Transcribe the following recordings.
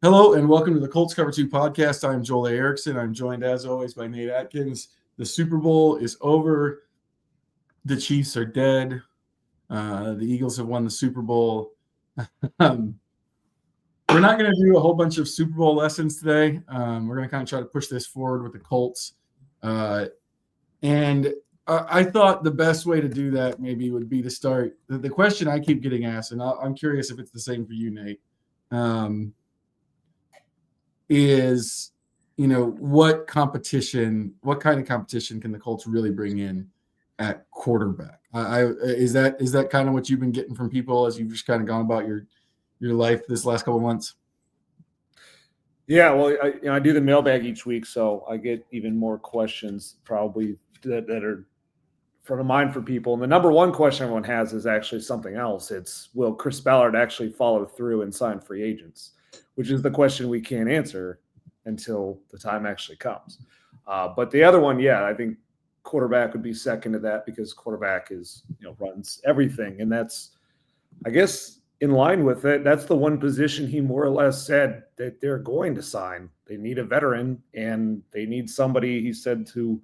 Hello and welcome to the Colts Cover-2 Podcast. I'm Joel A. Erickson. I'm joined, as always, by Nate Atkins. The Super Bowl is over. The Chiefs are dead. The Eagles have won the Super Bowl. We're not going to do a whole bunch of Super Bowl lessons today. We're going to kind of try to push this forward with the Colts. And I thought the best way to do that maybe would be to start. The question I keep getting asked, and I'm curious if it's the same for you, Nate, is, what kind of competition can the Colts really bring in at quarterback? Is that kind of what you've been getting from people as you've just kind of gone about your life this last couple of months? Yeah, well, I do the mailbag each week, so I get even more questions probably that are front of mind for people. And the number one question everyone has is actually something else. It's, will Chris Ballard actually follow through and sign free agents? Which is the question we can't answer until the time actually comes. But the other one, I think quarterback would be second to that because quarterback runs everything. And that's, I guess, in line with it. That's the one position he more or less said that they're going to sign. They need a veteran and they need somebody, he said, to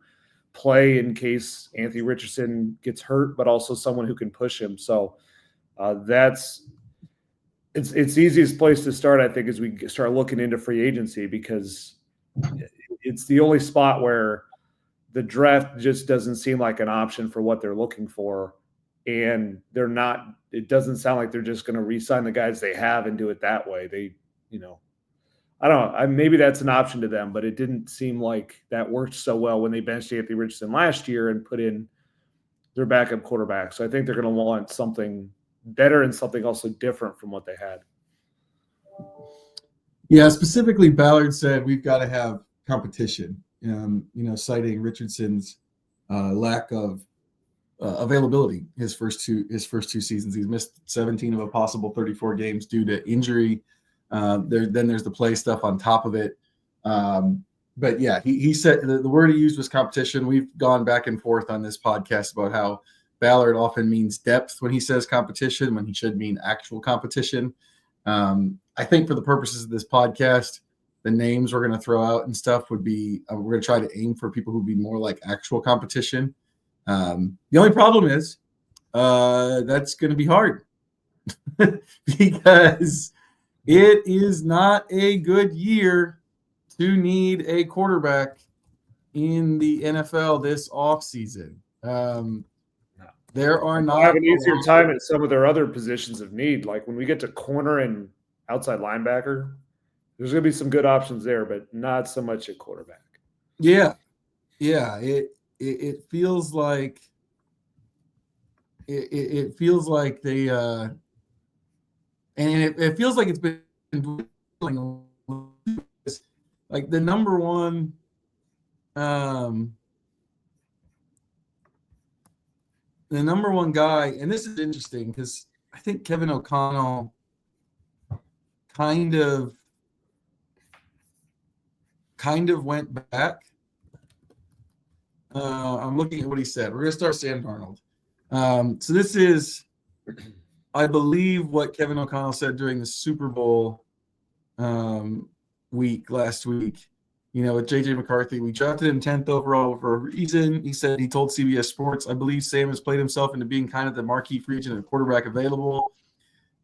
play in case Anthony Richardson gets hurt, but also someone who can push him. So It's the easiest place to start, I think, as we start looking into free agency, because it's the only spot where the draft just doesn't seem like an option for what they're looking for. And it doesn't sound like they're just going to re-sign the guys they have and do it that way. I don't know. Maybe that's an option to them, but it didn't seem like that worked so well when they benched Anthony Richardson last year and put in their backup quarterback. So I think they're going to want something better and something also different from what they had. Yeah, specifically Ballard said we've got to have competition, citing Richardson's lack of availability his first two seasons. He's missed 17 of a possible 34 games due to injury. Then there's the play stuff on top of it. But yeah, he said the word he used was competition. We've gone back and forth on this podcast about how Ballard often means depth when he says competition, when he should mean actual competition. I think for the purposes of this podcast, the names we're going to throw out and stuff would be, we're going to try to aim for people who'd be more like actual competition. The only problem is that's going to be hard because it is not a good year to need a quarterback in the NFL this offseason. There are not have an easier time at some of their other positions of need. Like when we get to corner and outside linebacker, there's going to be some good options there, but not so much at quarterback. Yeah. It feels like it feels like they and it feels like it's been like the number one guy, and this is interesting because I think Kevin O'Connell kind of went back. I'm looking at what he said. We're going to start Sam Darnold. So this is, I believe, what Kevin O'Connell said during the Super Bowl week last week. With J.J. McCarthy, we drafted him 10th overall for a reason. He said he told CBS Sports, I believe Sam has played himself into being kind of the marquee free agent and quarterback available.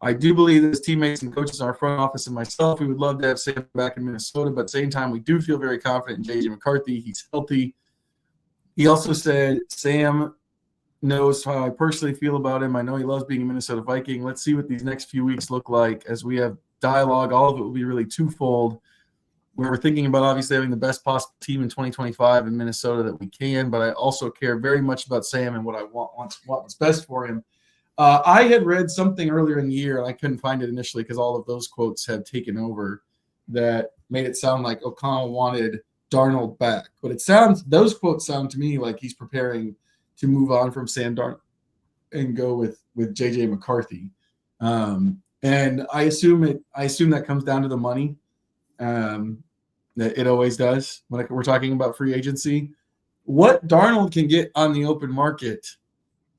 I do believe that his teammates and coaches in our front office and myself, we would love to have Sam back in Minnesota, but at the same time, we do feel very confident in J.J. McCarthy. He's healthy. He also said, Sam knows how I personally feel about him. I know he loves being a Minnesota Viking. Let's see what these next few weeks look like as we have dialogue. All of it will be really twofold. We're thinking about obviously having the best possible team in 2025 in Minnesota that we can, but I also care very much about Sam and what I want what's best for him. I had read something earlier in the year, and I couldn't find it initially because all of those quotes have taken over, that made it sound like O'Connell wanted Darnold back. But those quotes sound to me like he's preparing to move on from Sam Darnold and go with J.J. McCarthy. And I assume that comes down to the money. That it always does when we're talking about free agency. What Darnold can get on the open market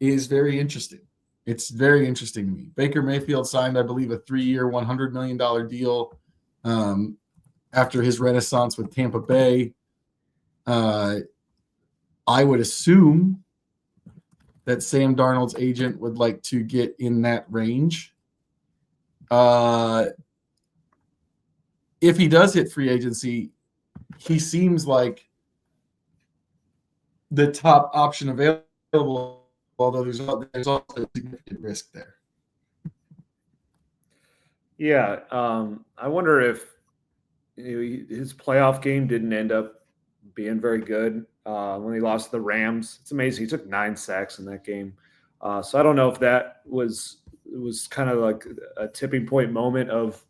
is very interesting. It's very interesting to me. Baker Mayfield signed, I believe, a 3-year, $100 million deal after his renaissance with Tampa Bay. I would assume that Sam Darnold's agent would like to get in that range. If he does hit free agency, he seems like the top option available, although there's also a significant risk there. Yeah, I wonder if his playoff game didn't end up being very good when he lost to the Rams. It's amazing. He took 9 sacks in that game. So I don't know if that was kind of like a tipping point moment of,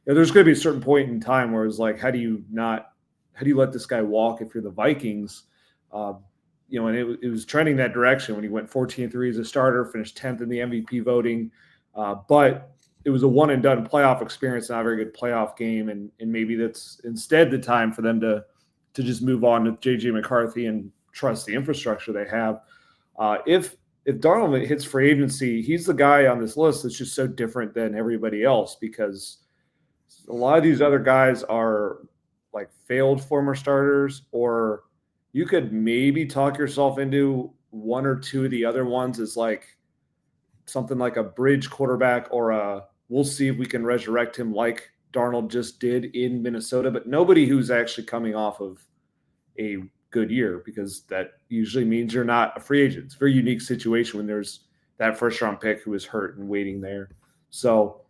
there's going to be a certain point in time where it's like, how do you let this guy walk if you're the Vikings? And it was trending that direction when he went 14-3 as a starter, finished 10th in the MVP voting. But it was a one and done playoff experience, not a very good playoff game. And maybe that's instead the time for them to just move on to JJ McCarthy and trust the infrastructure they have. If Darnold hits free agency, he's the guy on this list that's just so different than everybody else, because a lot of these other guys are like failed former starters, or you could maybe talk yourself into one or two of the other ones as like something like a bridge quarterback, or we'll see if we can resurrect him like Darnold just did in Minnesota, but nobody who's actually coming off of a good year, because that usually means you're not a free agent. It's a very unique situation when there's that first round pick who is hurt and waiting there. So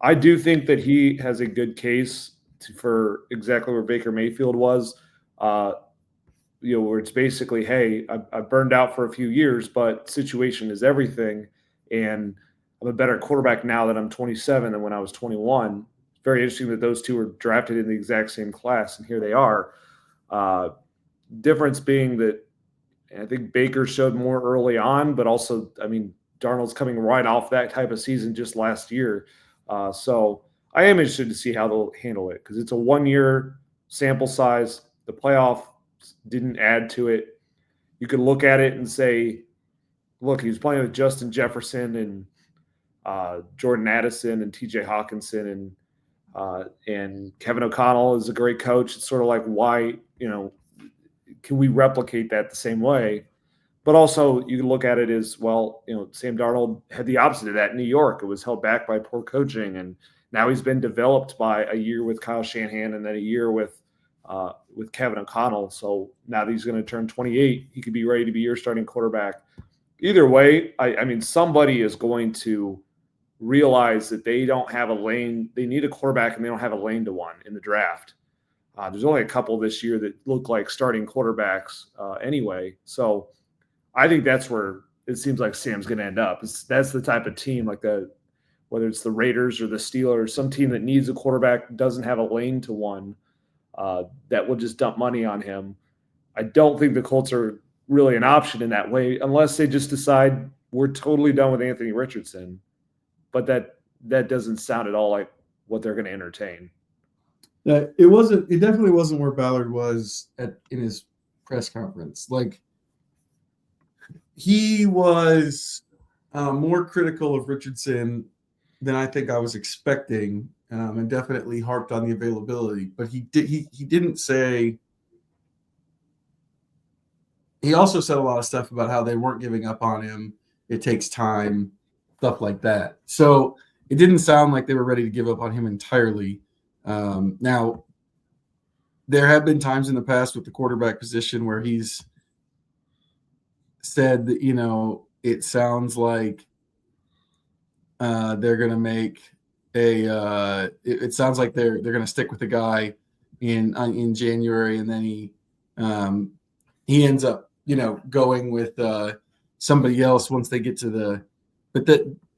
I do think that he has a good case for exactly where Baker Mayfield was, where it's basically, hey, I burned out for a few years, but situation is everything. And I'm a better quarterback now that I'm 27 than when I was 21. It's very interesting that those two were drafted in the exact same class, and here they are. Difference being that I think Baker showed more early on, but also, Darnold's coming right off that type of season just last year. So I am interested to see how they'll handle it, because it's a 1-year sample size. The playoff didn't add to it. You could look at it and say, look, he was playing with Justin Jefferson and Jordan Addison and TJ Hawkinson and Kevin O'Connell is a great coach. It's sort of like, why, can we replicate that the same way? But also you can look at it as, well, Sam Darnold had the opposite of that in New York. It was held back by poor coaching, and now he's been developed by a year with Kyle Shanahan and then a year with Kevin O'Connell. So now that he's going to turn 28, he could be ready to be your starting quarterback. Either way, somebody is going to realize that they don't have a lane. They need a quarterback, and they don't have a lane to one in the draft. There's only a couple this year that look like starting quarterbacks anyway. So I think that's where it seems like Sam's going to end up. That's the type of team, like whether it's the Raiders or the Steelers, some team that needs a quarterback, doesn't have a lane to one, that will just dump money on him. I don't think the Colts are really an option in that way, unless they just decide we're totally done with Anthony Richardson. But that doesn't sound at all like what they're going to entertain. It definitely wasn't where Ballard was in his press conference. Like, he was more critical of Richardson than I think I was expecting, and definitely harped on the availability. But he didn't say. He also said a lot of stuff about how they weren't giving up on him. It takes time, stuff like that. So it didn't sound like they were ready to give up on him entirely. Now, there have been times in the past with the quarterback position where he's said that, it sounds like they're going to make it sounds like they're going to stick with the guy in January, and then he ends up, going with somebody else once they get to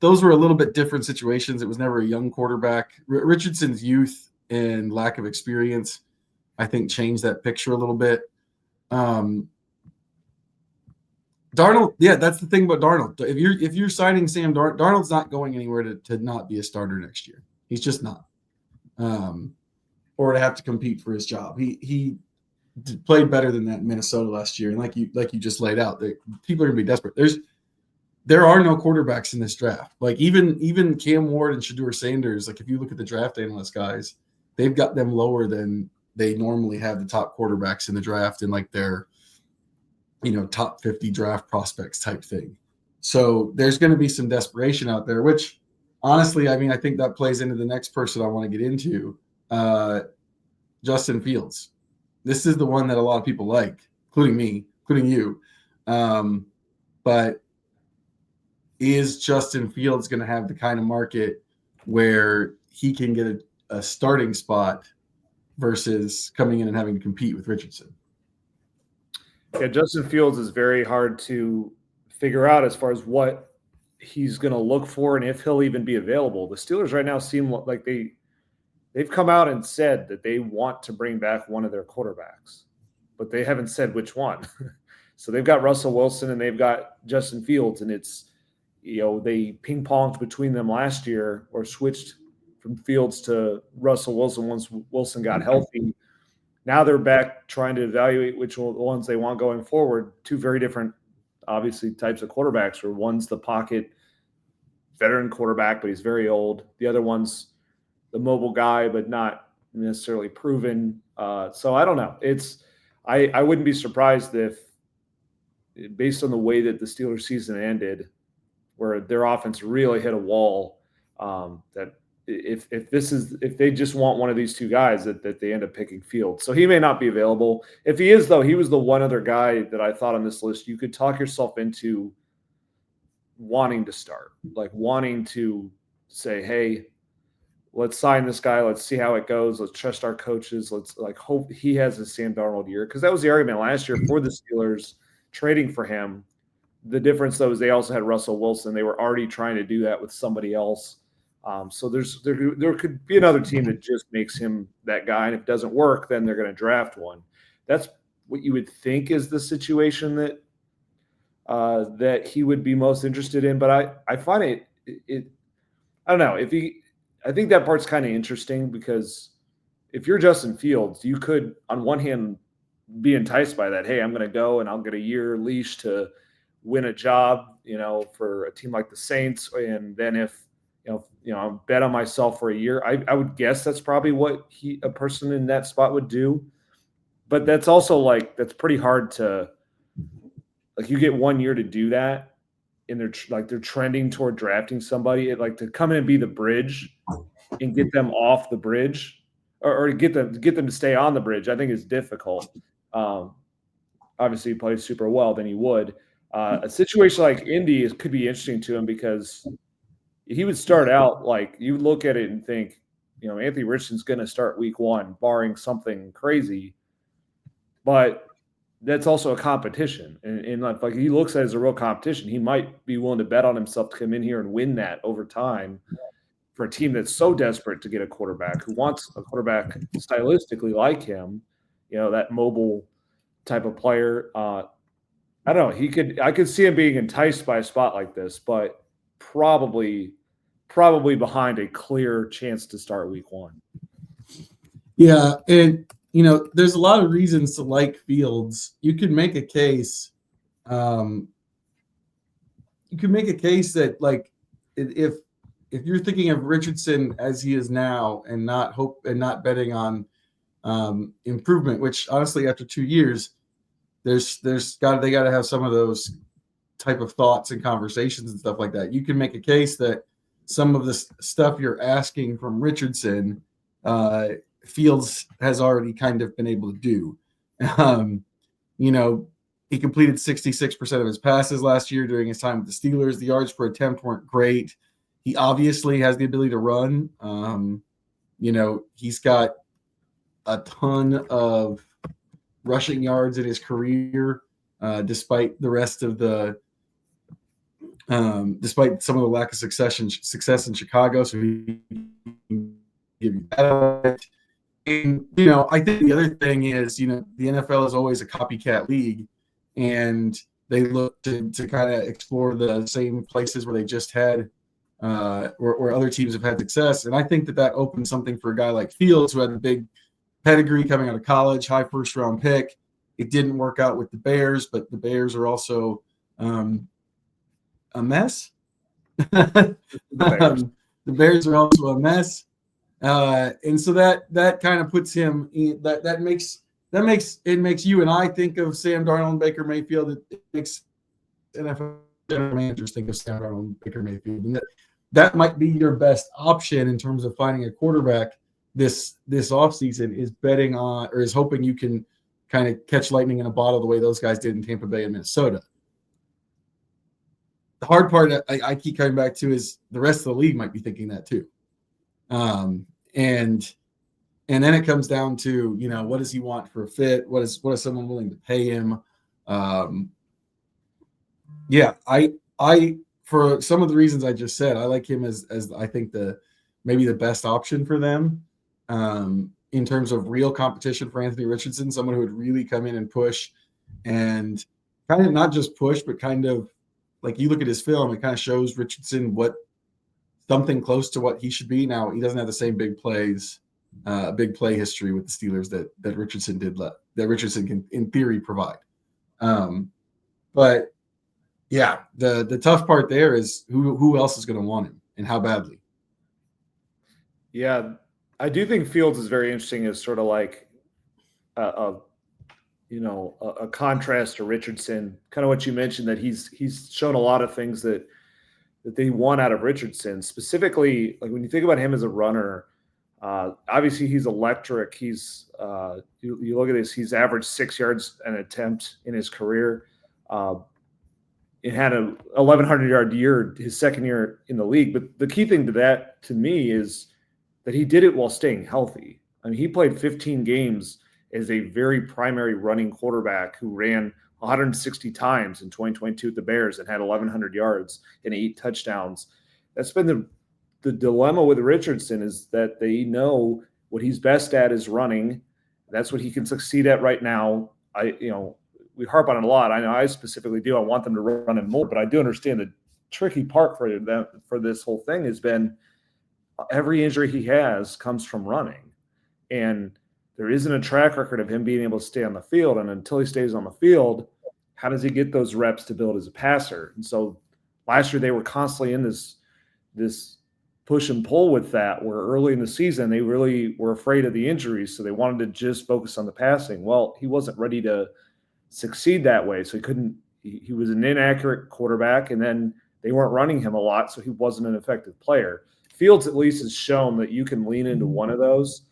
those were a little bit different situations. It was never a young quarterback. Richardson's youth and lack of experience, I think, changed that picture a little bit. Darnold, yeah, that's the thing about Darnold. If you're signing Sam Darnold's not going anywhere to not be a starter next year. He's just not, or to have to compete for his job. He played better than that in Minnesota last year, and like you just laid out, people are gonna be desperate. There are no quarterbacks in this draft. Like even Cam Ward and Shedeur Sanders. Like, if you look at the draft analyst guys, they've got them lower than they normally have the top quarterbacks in the draft in like their, top 50 draft prospects type thing. So there's going to be some desperation out there, which honestly, I mean, I think that plays into the next person I want to get into, Justin Fields. This is the one that a lot of people like, including me, including you. But is Justin Fields going to have the kind of market where he can get a starting spot versus coming in and having to compete with Richardson? Yeah, Justin Fields is very hard to figure out as far as what he's going to look for and if he'll even be available. The Steelers right now seem like they've come out and said that they want to bring back one of their quarterbacks, but they haven't said which one. So they've got Russell Wilson and they've got Justin Fields, and it's, they ping-ponged between them last year or switched from Fields to Russell Wilson once Wilson got healthy. Now they're back trying to evaluate which ones they want going forward. Two very different, obviously, types of quarterbacks. Or one's the pocket veteran quarterback, but he's very old. The other one's the mobile guy, but not necessarily proven. So I don't know. I wouldn't be surprised if, based on the way that the Steelers season ended, where their offense really hit a wall, that if they just want one of these two guys, that they end up picking Fields. So he may not be available. If he is, though, he was the one other guy that I thought on this list you could talk yourself into wanting to start, like wanting to say, hey, let's sign this guy. Let's see how it goes. Let's trust our coaches. Let's hope he has a Sam Darnold year. Because that was the argument last year for the Steelers trading for him. The difference, though, is they also had Russell Wilson. They were already trying to do that with somebody else. So there could be another team that just makes him that guy. And if it doesn't work, then they're going to draft one. That's what you would think is the situation that he would be most interested in. But I find it I don't know. I think that part's kind of interesting, because if you're Justin Fields, you could, on one hand, be enticed by that. Hey, I'm going to go and I'll get a year leash to win a job, for a team like the Saints. And then if, I'll bet on myself for a year, I would guess that's probably what a person in that spot would do. But that's also that's pretty hard to, you get 1 year to do that. And they're trending toward drafting somebody, to come in and be the bridge and get them off the bridge, or get them to stay on the bridge. I think is difficult. Obviously, he plays super well, then he would. A situation like Indy could be interesting to him, because he would start out you look at it and think, Anthony Richardson's going to start week 1, barring something crazy, but that's also a competition. And he looks at it as a real competition. He might be willing to bet on himself to come in here and win that over time for a team that's so desperate to get a quarterback, who wants a quarterback stylistically like him, that mobile type of player. I don't know. I could see him being enticed by a spot like this, but probably behind a clear chance to start week 1. Yeah. And, there's a lot of reasons to like Fields. You could make a case. You could make a case that if you're thinking of Richardson as he is now and not betting on improvement, which honestly after 2 years, they got to have some of those type of thoughts and conversations and stuff like that. You can make a case that some of the stuff you're asking from Richardson, Fields has already kind of been able to do. He completed 66% of his passes last year during his time with the Steelers. The yards per attempt weren't great. He obviously has the ability to run. He's got a ton of rushing yards in his career, despite the rest of despite some of the lack of success in Chicago. So he can give you that. And, I think the other thing is, the NFL is always a copycat league, and they look to kind of explore the same places where they just had, where other teams have had success. And I think that opens something for a guy like Fields, who had a big pedigree coming out of college, high first-round pick. It didn't work out with the Bears, but the Bears are also a mess. The Bears are also a mess. And so that kind of puts him in, that makes you and I think of Sam Darnold and Baker Mayfield. It makes NFL general managers think of Sam Darnold and Baker Mayfield, and that might be your best option in terms of finding a quarterback this offseason, is betting on, or is hoping you can kind of catch lightning in a bottle the way those guys did in Tampa Bay and Minnesota. The hard part I keep coming back to is the rest of the league might be thinking that too. And then it comes down to, what does he want for a fit? What is someone willing to pay him? I for some of the reasons I just said, I like him as I think maybe the best option for them in terms of real competition for Anthony Richardson, someone who would really come in and push, and kind of not just push, but kind of like, you look at his film, it kind of shows Richardson something close to what he should be. Now, he doesn't have the same big play history with the Steelers that Richardson did, that Richardson can, in theory, provide. But yeah, the tough part there is who else is going to want him and how badly. Yeah, I do think Fields is very interesting as sort of like a contrast to Richardson. Kind of what you mentioned, that he's shown a lot of things that they want out of Richardson. Specifically, like when you think about him as a runner, obviously he's electric. He's you look at this, he's averaged 6 yards an attempt in his career. It had a 1,100-yard year his second year in the league. But the key thing to that, to me, is that he did it while staying healthy. I mean, he played 15 games as a very primary running quarterback who ran 160 times in 2022 at the Bears and had 1,100 yards and 8 touchdowns. That's been the dilemma with Richardson, is that they know what he's best at is running. That's what he can succeed at right now. We harp on it a lot. I know I specifically do. I want them to run him more, but I do understand the tricky part for them for this whole thing has been every injury he has comes from running, and there isn't a track record of him being able to stay on the field. And until he stays on the field, how does he get those reps to build as a passer? And so last year they were constantly in this push and pull with that, where early in the season they really were afraid of the injuries, so they wanted to just focus on the passing. Well, he wasn't ready to succeed that way, so he was an inaccurate quarterback, and then they weren't running him a lot, so he wasn't an effective player. Fields at least has shown that you can lean into one of those.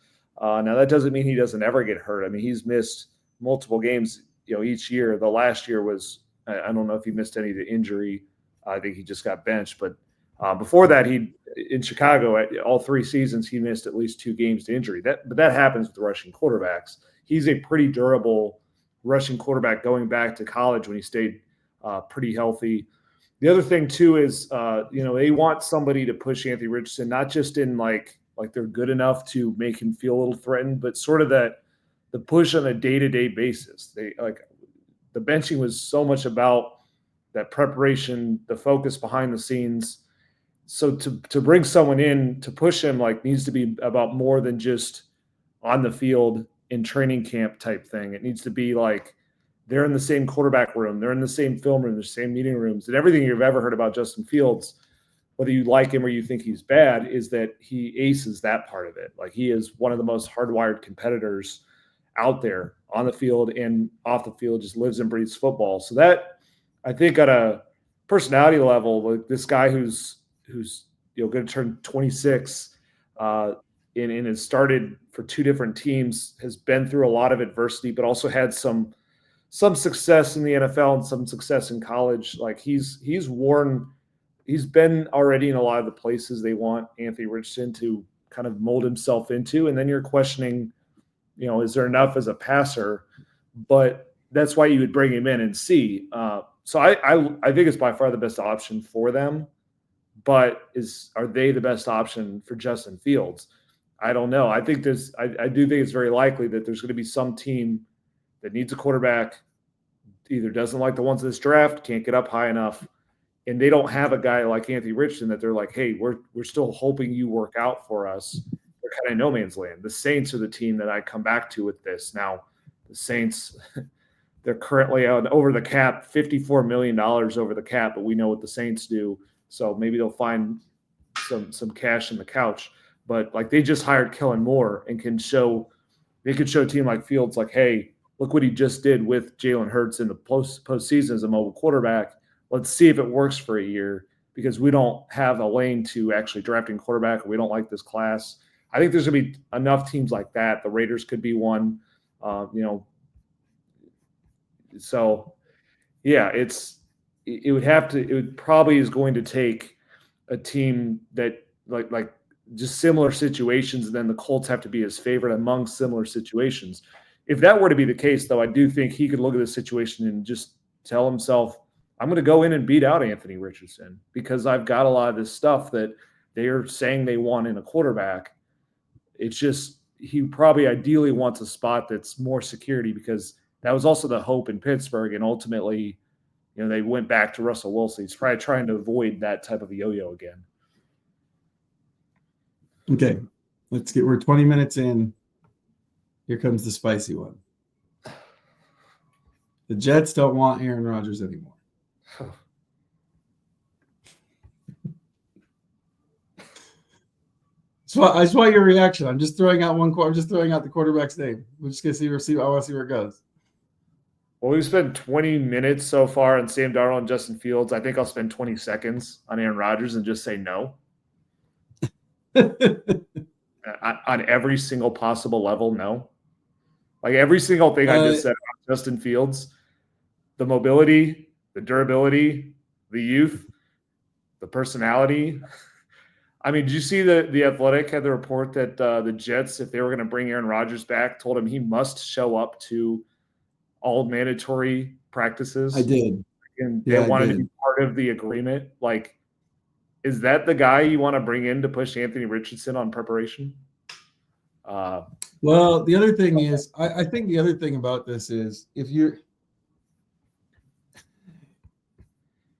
Now that doesn't mean he doesn't ever get hurt. I mean, he's missed multiple games, each year. The last year was, I don't know if he missed any of the injury. I think he just got benched, but before that, in Chicago, all 3 seasons, he missed at least 2 games to injury. But that happens with the rushing quarterbacks. He's a pretty durable rushing quarterback going back to college when he stayed pretty healthy. The other thing too is, they want somebody to push Anthony Richardson, not just in like they're good enough to make him feel a little threatened, but sort of the push on a day-to-day basis. The benching was so much about that preparation, the focus behind the scenes. So to bring someone in to push him needs to be about more than just on the field in training camp type thing. It needs to be like they're in the same quarterback room, they're in the same film room, the same meeting rooms, and everything you've ever heard about Justin Fields, whether you like him or you think he's bad, is that he aces that part of it. Like, he is one of the most hardwired competitors out there on the field and off the field, just lives and breathes football. So that, I think, at a personality level, like this guy who's going to turn 26 and has started for 2 different teams, has been through a lot of adversity, but also had some success in the NFL and some success in college. Like, he's been already in a lot of the places they want Anthony Richardson to kind of mold himself into. And then you're questioning, is there enough as a passer? But that's why you would bring him in and see. So I think it's by far the best option for them. But are they the best option for Justin Fields? I don't know. I think I do think it's very likely that there's going to be some team that needs a quarterback, either doesn't like the ones in this draft, can't get up high enough, and they don't have a guy like Anthony Richardson that they're like, hey, we're still hoping you work out for us. They're kind of no man's land. The Saints are the team that I come back to with this. Now, the Saints, they're currently out over the cap, $54 million over the cap, but we know what the Saints do. So maybe they'll find some cash in the couch. but like they just hired Kellen Moore and they could show a team like Fields like, hey, look what he just did with Jalen Hurts in the postseason as a mobile quarterback. Let's see if it works for a year because we don't have a lane to actually drafting quarterback. Or we don't like this class. I think there's going to be enough teams like that. The Raiders could be one, So, yeah, it probably is going to take a team that like just similar situations, and then the Colts have to be his favorite among similar situations. If that were to be the case, though, I do think he could look at this situation and just tell himself, I'm going to go in and beat out Anthony Richardson because I've got a lot of this stuff that they are saying they want in a quarterback. It's just he probably ideally wants a spot that's more security because that was also the hope in Pittsburgh. And ultimately, they went back to Russell Wilson. He's probably trying to avoid that type of a yo-yo again. Okay, we're 20 minutes in. Here comes the spicy one. The Jets don't want Aaron Rodgers anymore. So I just want your reaction. I'm just throwing out the quarterback's name. We're just gonna see. I want to see where it goes. Well, we've spent 20 minutes so far on Sam Darnold and Justin Fields. I think I'll spend 20 seconds on Aaron Rodgers and just say no. On every single possible level, no. Like every single thing I just said about Justin Fields, the mobility, the durability, the youth, the personality. I mean, did you see the Athletic had the report that the Jets, if they were going to bring Aaron Rodgers back, told him he must show up to all mandatory practices? I did. And they wanted to be part of the agreement. Like, is that the guy you want to bring in to push Anthony Richardson on preparation? Well, the other thing is, I think the other thing about this is if you're,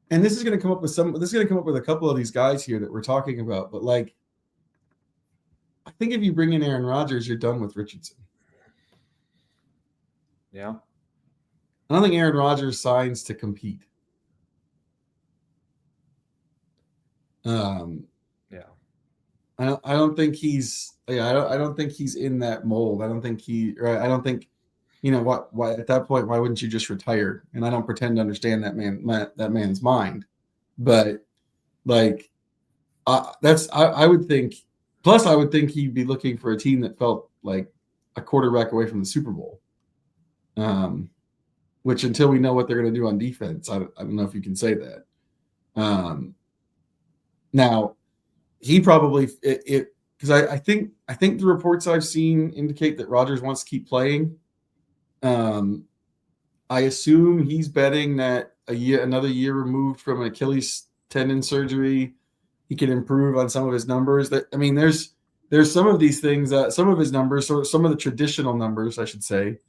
and this is going to come up with a couple of these guys here that we're talking about, but like, I think if you bring in Aaron Rodgers, you're done with Richardson. Yeah. I don't think Aaron Rodgers signs to compete. Yeah. I don't think he's in that mold. I don't think why at that point, why wouldn't you just retire? And I don't pretend to understand that man's mind, but like I would think. Plus, I would think he'd be looking for a team that felt like a quarterback away from the Super Bowl. Which until we know what they're going to do on defense, I don't know if you can say that. Now, he probably because I think the reports I've seen indicate that Rodgers wants to keep playing. I assume he's betting that another year removed from an Achilles tendon surgery, he can improve on some of his numbers. There's some of these things, some of his numbers, or some of the traditional numbers, I should say,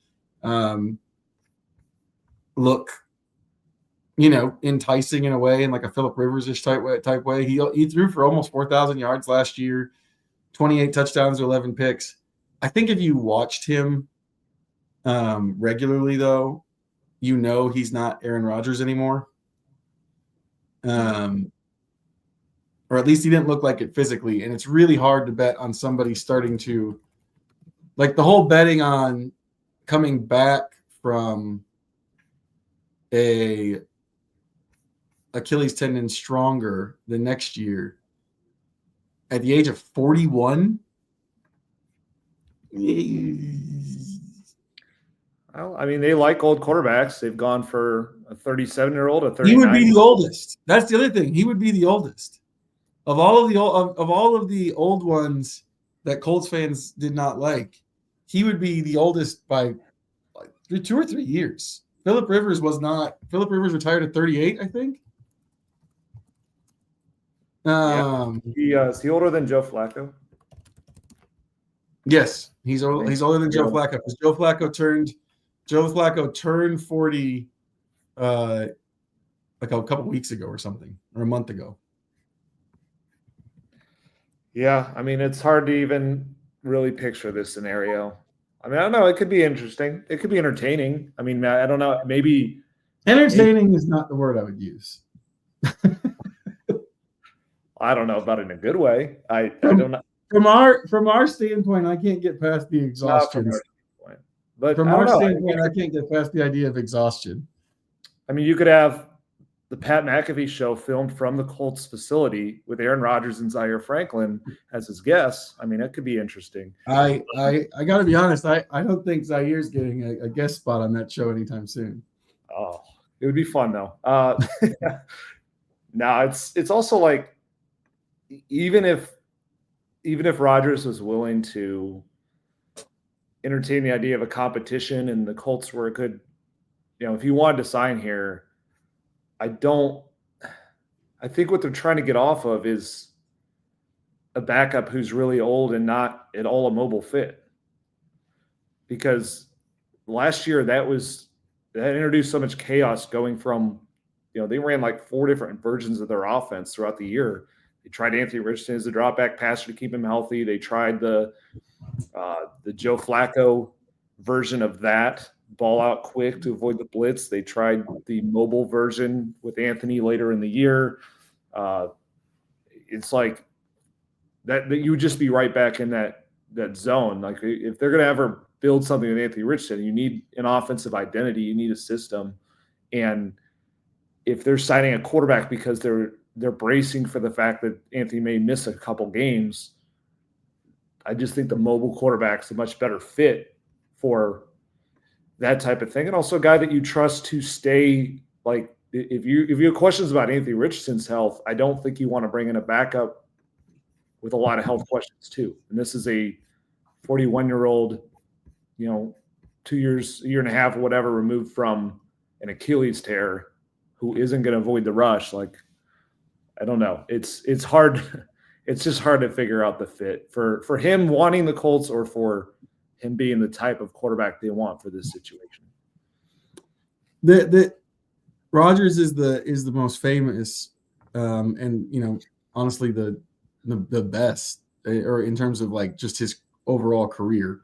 look, enticing in a way, in like a Phillip Rivers-ish type way. He threw for almost 4,000 yards last year, 28 touchdowns, 11 picks. I think if you watched him regularly, though, he's not Aaron Rodgers anymore. Or at least he didn't look like it physically. And it's really hard to bet on somebody starting to, like, the whole betting on coming back from a Achilles tendon stronger the next year at the age of 41. Well, I mean, they like old quarterbacks. They've gone for a 37-year-old, a 39. He would be the oldest. That's the other thing. He would be the oldest of all of the old ones that Colts fans did not like. He would be the oldest by like 2 or 3 years. Phillip Rivers retired at 38, I think. Is he older than Joe Flacco? Yes, he's older than Joe Flacco, because Joe Flacco turned 40 like a couple weeks ago or something, or a month ago. Yeah, I mean, it's hard to even really picture this scenario. I mean, I don't know. It could be interesting. It could be entertaining. I mean, I don't know. Maybe entertaining is not the word I would use. I don't know about it in a good way. I don't know. from our standpoint, I can't get past the exhaustion. But from our standpoint, I can't get past the idea of exhaustion. I mean, you could have the Pat McAfee show filmed from the Colts facility with Aaron Rodgers and Zaire Franklin as his guests. I mean, that could be interesting. I got to be honest. I don't think Zaire's getting a guest spot on that show anytime soon. Oh, it would be fun though. No, it's also like even if Rodgers was willing to entertain the idea of a competition and the Colts were a good, if he wanted to sign here, I think what they're trying to get off of is a backup who's really old and not at all a mobile fit. Because last year that introduced so much chaos going from, they ran like 4 different versions of their offense throughout the year. They tried Anthony Richardson as a drop back passer to keep him healthy. They tried the Joe Flacco version of that, ball out quick to avoid the blitz. They tried the mobile version with Anthony later in the year. It's like that you would just be right back in that zone. Like if they're going to ever build something with Anthony Richardson, you need an offensive identity, you need a system. And if they're signing a quarterback because they're bracing for the fact that Anthony may miss a couple games, I just think the mobile quarterback's a much better fit for that type of thing. And also a guy that you trust to stay, like if you have questions about Anthony Richardson's health, I don't think you want to bring in a backup with a lot of health questions too. And this is a 41-year-old, 2 years, a year and a half or whatever removed from an Achilles tear who isn't going to avoid the rush. Like, I don't know. It's hard. It's just hard to figure out the fit for him wanting the Colts or for him being the type of quarterback they want for this situation. The Rodgers is the most famous, and honestly the best, or in terms of like just his overall career.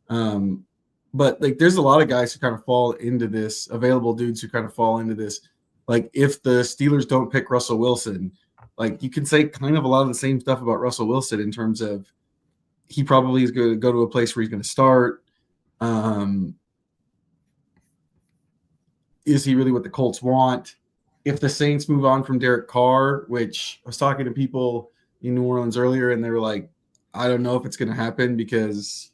But like there's a lot of guys who kind of fall into this, available dudes who kind of fall into this. Like if the Steelers don't pick Russell Wilson, like you can say kind of a lot of the same stuff about Russell Wilson in terms of he probably is going to go to a place where he's going to start. Is he really what the Colts want? If the Saints move on from Derek Carr, which I was talking to people in New Orleans earlier, and they were like, I don't know if it's going to happen because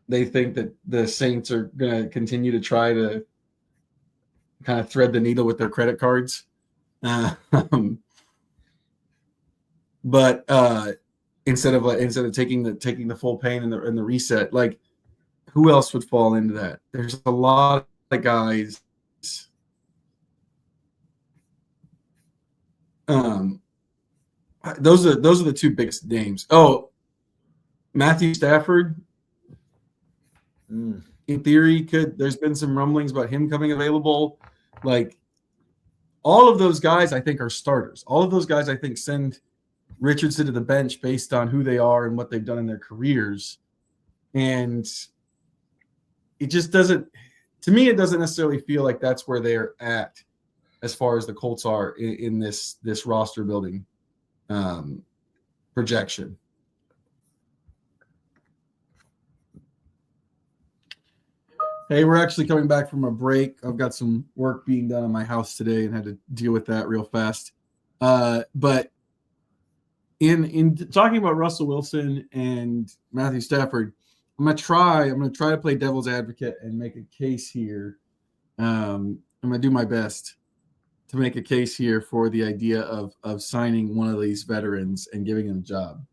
they think that the Saints are going to continue to try to kind of thread the needle with their credit cards. But instead of taking the full pain and the reset, like who else would fall into that? There's a lot of guys. Those are the two biggest names. Oh, Matthew Stafford. In theory, there's been some rumblings about him coming available. Like all of those guys, I think, are starters. All of those guys, I think, send Richardson to the bench based on who they are and what they've done in their careers. And it just doesn't, to me, it doesn't necessarily feel like that's where they're at as far as the Colts are in this roster building projection. Hey, we're actually coming back from a break. I've got some work being done on my house today and had to deal with that real fast. But in talking about Russell Wilson and Matthew Stafford, I'm gonna try to play devil's advocate and make a case here. I'm gonna do my best to make a case here for the idea of signing one of these veterans and giving him a job.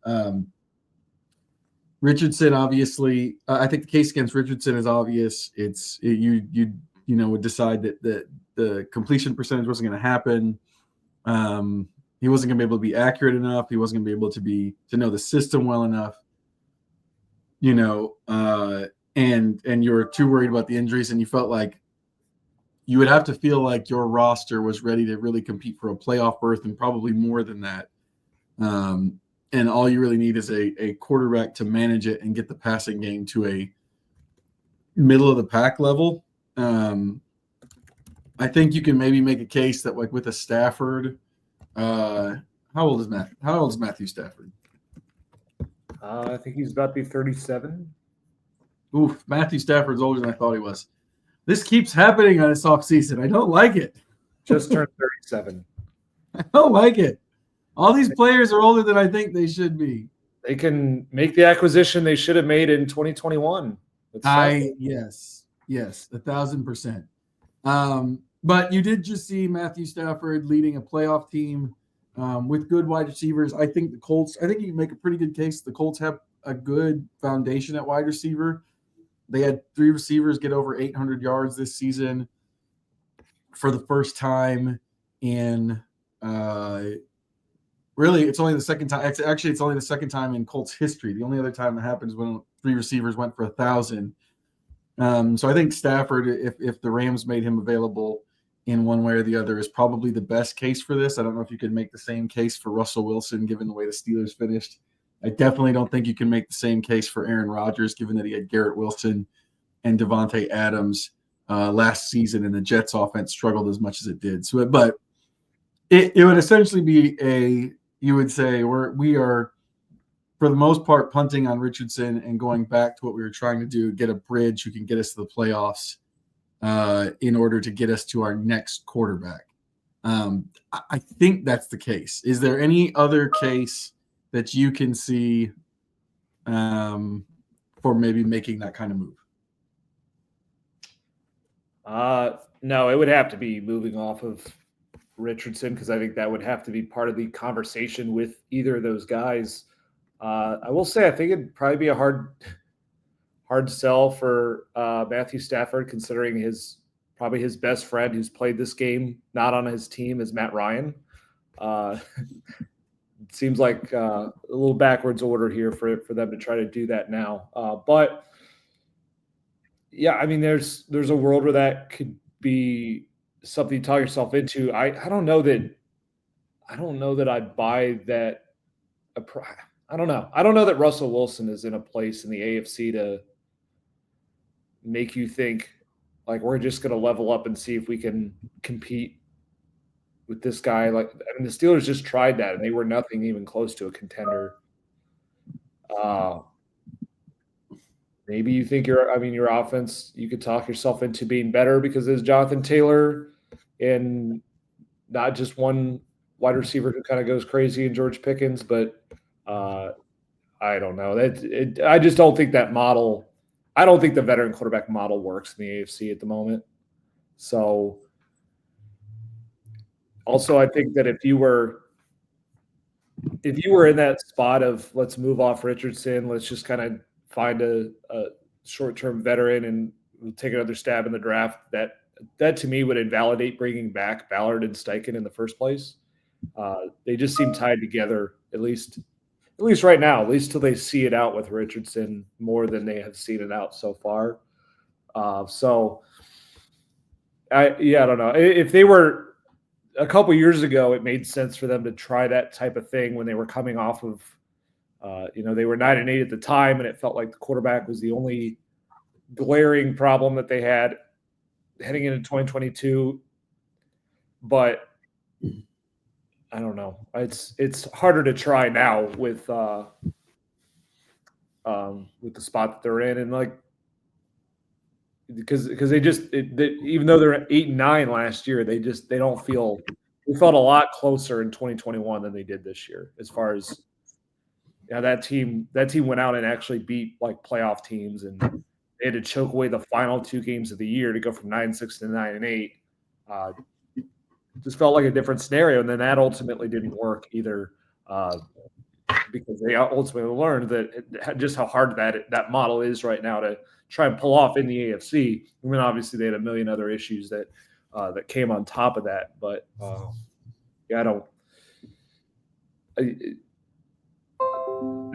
Richardson, obviously, I think the case against Richardson is obvious. You would decide that the completion percentage wasn't going to happen. He wasn't going to be able to be accurate enough. He wasn't going to be able to know the system well enough. And you were too worried about the injuries, and you felt like you would have to feel like your roster was ready to really compete for a playoff berth and probably more than that. And all you really need is a quarterback to manage it and get the passing game to a middle of the pack level. I think you can maybe make a case that like with a Stafford, how old is Matthew Stafford? I think he's about to be 37. Oof, Matthew Stafford's older than I thought he was. This keeps happening on this offseason. I don't like it. Just turned 37. I don't like it. All these players are older than I think they should be. They can make the acquisition they should have made in 2021. Yes, 1,000%. But you did just see Matthew Stafford leading a playoff team with good wide receivers. I think you can make a pretty good case. The Colts have a good foundation at wide receiver. They had 3 receivers get over 800 yards this season for the first time in really, it's only the second time. Actually, it's only the second time in Colts history. The only other time that happens when 3 receivers went for 1,000. So I think Stafford, if the Rams made him available in one way or the other, is probably the best case for this. I don't know if you could make the same case for Russell Wilson, given the way the Steelers finished. I definitely don't think you can make the same case for Aaron Rodgers, given that he had Garrett Wilson and Devontae Adams last season, and the Jets offense struggled as much as it did. So, but it would essentially be you would say we are, for the most part, punting on Richardson and going back to what we were trying to do, get a bridge who can get us to the playoffs in order to get us to our next quarterback. I think that's the case. Is there any other case that you can see for maybe making that kind of move? No, it would have to be moving off of Richardson, because I think that would have to be part of the conversation with either of those guys. I will say I think it'd probably be a hard sell for Matthew Stafford, considering probably his best friend who's played this game not on his team is Matt Ryan. It seems like a little backwards order here for them to try to do that now. But yeah, I mean, there's a world where that could be something you talk yourself into. I don't know that I'd buy that. I don't know. I don't know that Russell Wilson is in a place in the AFC to make you think like we're just going to level up and see if we can compete with this guy. Like, I mean, the Steelers just tried that and they were nothing even close to a contender. Maybe you think your offense, you could talk yourself into being better because there's Jonathan Taylor and not just one wide receiver who kind of goes crazy in George Pickens, but I don't know. I just don't think that model. I don't think the veteran quarterback model works in the AFC at the moment. So, also, I think that if you were in that spot of let's move off Richardson, let's just kind of find a short-term veteran and we'll take another stab in the draft, that to me would invalidate bringing back Ballard and Steichen in the first place. They just seem tied together, at least right now, at least till they see it out with Richardson more than they have seen it out so far. So I don't know. If they were a couple years ago, it made sense for them to try that type of thing when they were coming off of, they were 9-8 at the time, and it felt like the quarterback was the only glaring problem that they had heading into 2022. But I don't know. It's harder to try now with the spot that they're in, and like because they even though they're 8-9 last year, they don't feel. They felt a lot closer in 2021 than they did this year. As far as that team went out and actually beat like playoff teams, and they had to choke away the final 2 games of the year to go from 9-6 to 9-8. Just felt like a different scenario, and then that ultimately didn't work either, because they ultimately learned that just how hard that model is right now to try and pull off in the AFC. I mean, obviously they had a million other issues that came on top of that, but that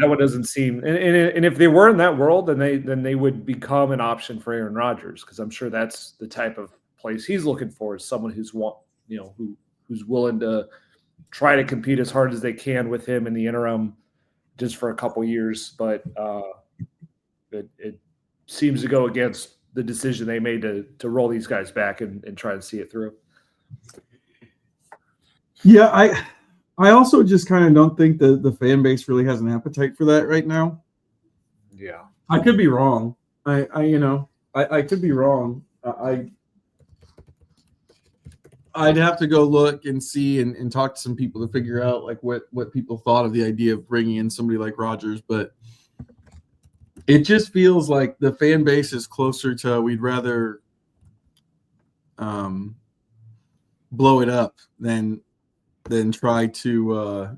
one doesn't seem. And if they were in that world, then they would become an option for Aaron Rodgers, because I'm sure that's the type of place he's looking for, is someone who's willing to try to compete as hard as they can with him in the interim, just for a couple years. But it seems to go against the decision they made to roll these guys back and try to see it through. Yeah, I also just kind of don't think the fan base really has an appetite for that right now. Yeah. I could be wrong. I could be wrong. I'd have to go look and see and talk to some people to figure out like what people thought of the idea of bringing in somebody like Rodgers, but it just feels like the fan base is closer to we'd rather blow it up than try to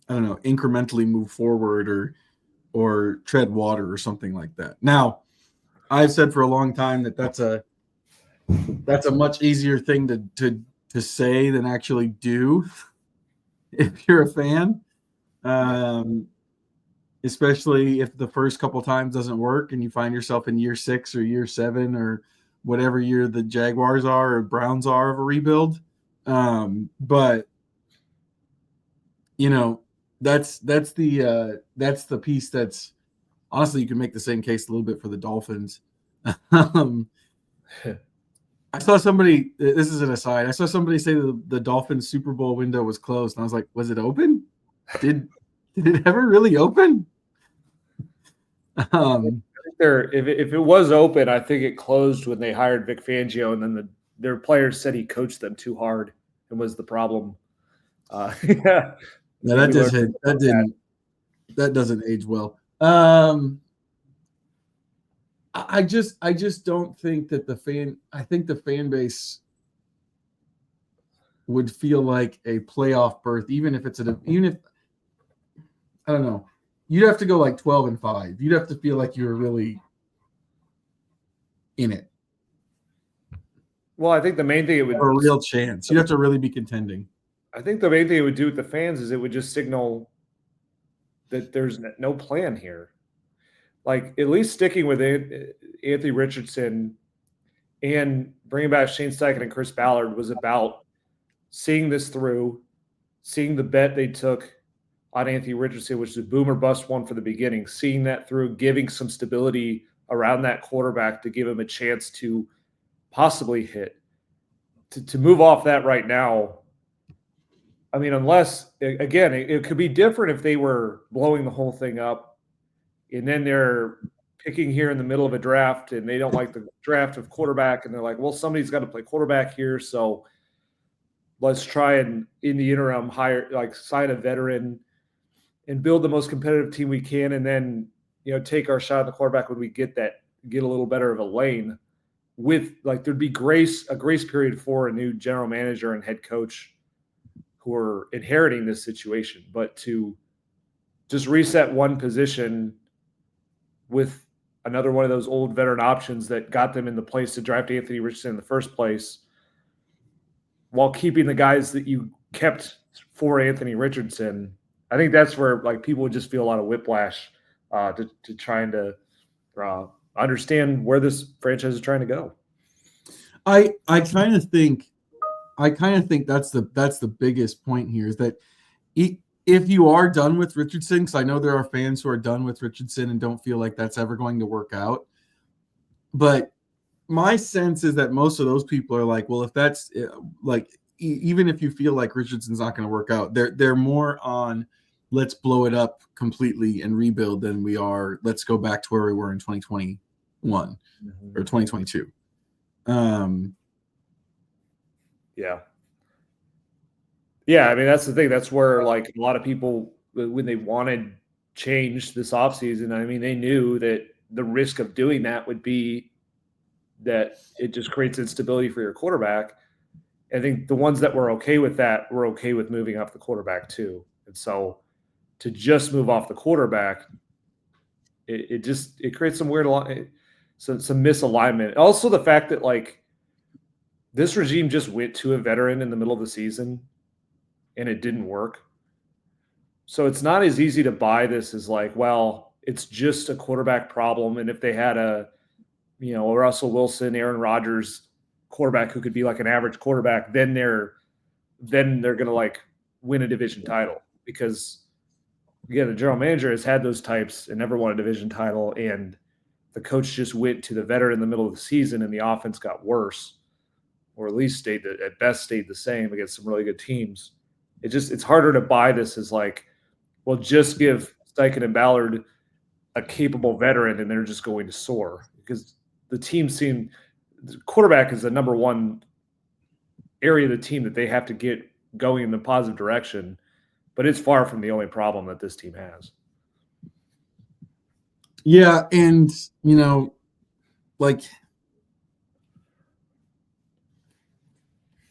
I don't know, incrementally move forward or tread water or something like that. Now, I've said for a long time that's a much easier thing to say than actually do if you're a fan. Especially if the first couple times doesn't work and you find yourself in year 6 or year 7 or whatever year the Jaguars are or Browns are of a rebuild. But that's the piece that's honestly, you can make the same case a little bit for the Dolphins. I saw somebody, this is an aside, I saw somebody say the Dolphins Super Bowl window was closed. And I was like, was it open? Did it ever really open? If it was open, I think it closed when they hired Vic Fangio, and then their players said he coached them too hard and was the problem. Yeah, that doesn't age well. I just don't think that I think the fan base would feel like a playoff berth, even if I don't know, you'd have to go like 12-5. You'd have to feel like you were really in it. Well, I think the main thing it would or a real chance. You'd have to really be contending. I think the main thing it would do with the fans is it would just signal that there's no plan here. Like at least sticking with Anthony Richardson and bringing back Shane Steichen and Chris Ballard was about seeing this through, seeing the bet they took on Anthony Richardson, which is a boom or bust one for the beginning, seeing that through, giving some stability around that quarterback to give him a chance to possibly hit. To move off that right now, I mean, unless, again, it could be different if they were blowing the whole thing up and then they're picking here in the middle of a draft and they don't like the draft of quarterback and they're like, well, somebody's got to play quarterback here, so let's try and in the interim sign a veteran and build the most competitive team we can, and then take our shot at the quarterback when we get a little better of a lane. With there'd be a grace period for a new general manager and head coach who are inheriting this situation, but to just reset one position with another one of those old veteran options that got them in the place to draft Anthony Richardson in the first place, while keeping the guys that you kept for Anthony Richardson, I think that's where people would just feel a lot of whiplash to trying to understand where this franchise is trying to go. I kind of think that's the biggest point here is that if you are done with Richardson, because I know there are fans who are done with Richardson and don't feel like that's ever going to work out, but my sense is that most of those people are like, well, if that's even if you feel like Richardson's not going to work out, they're more on let's blow it up completely and rebuild than we are let's go back to where we were in 2021 or 2022. Yeah, I mean, that's the thing. That's where a lot of people, when they wanted change this offseason, I mean, they knew that the risk of doing that would be that it just creates instability for your quarterback. I think the ones that were okay with that were okay with moving off the quarterback too. And so to just move off the quarterback, it creates some weird, some misalignment. Also the fact that this regime just went to a veteran in the middle of the season and it didn't work. So it's not as easy to buy this as well, it's just a quarterback problem. And if they had a Russell Wilson, Aaron Rodgers quarterback who could be an average quarterback, then they're going to win a division title, because again, the general manager has had those types and never won a division title. And the coach just went to the veteran in the middle of the season and the offense got worse. or at least at best stayed the same against some really good teams. It's harder to buy this as like, well, just give Steichen and Ballard a capable veteran and they're just going to soar, because the quarterback is the number one area of the team that they have to get going in the positive direction, but it's far from the only problem that this team has. Yeah, and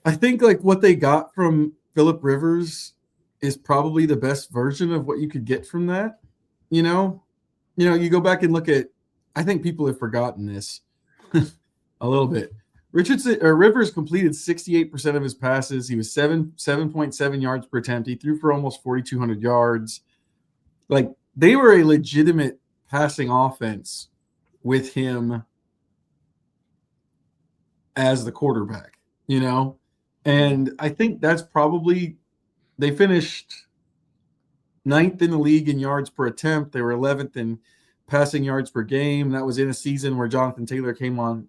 I think like what they got from Phillip Rivers is probably the best version of what you could get from that. You go back and look at, I think people have forgotten this a little bit. Rivers completed 68% of his passes. He was 7.7 yards per attempt. He threw for almost 4,200 yards. Like, they were a legitimate passing offense with him as the quarterback, And I think that's probably, they finished 9th in the league in yards per attempt. They were 11th in passing yards per game. That was in a season where Jonathan Taylor came on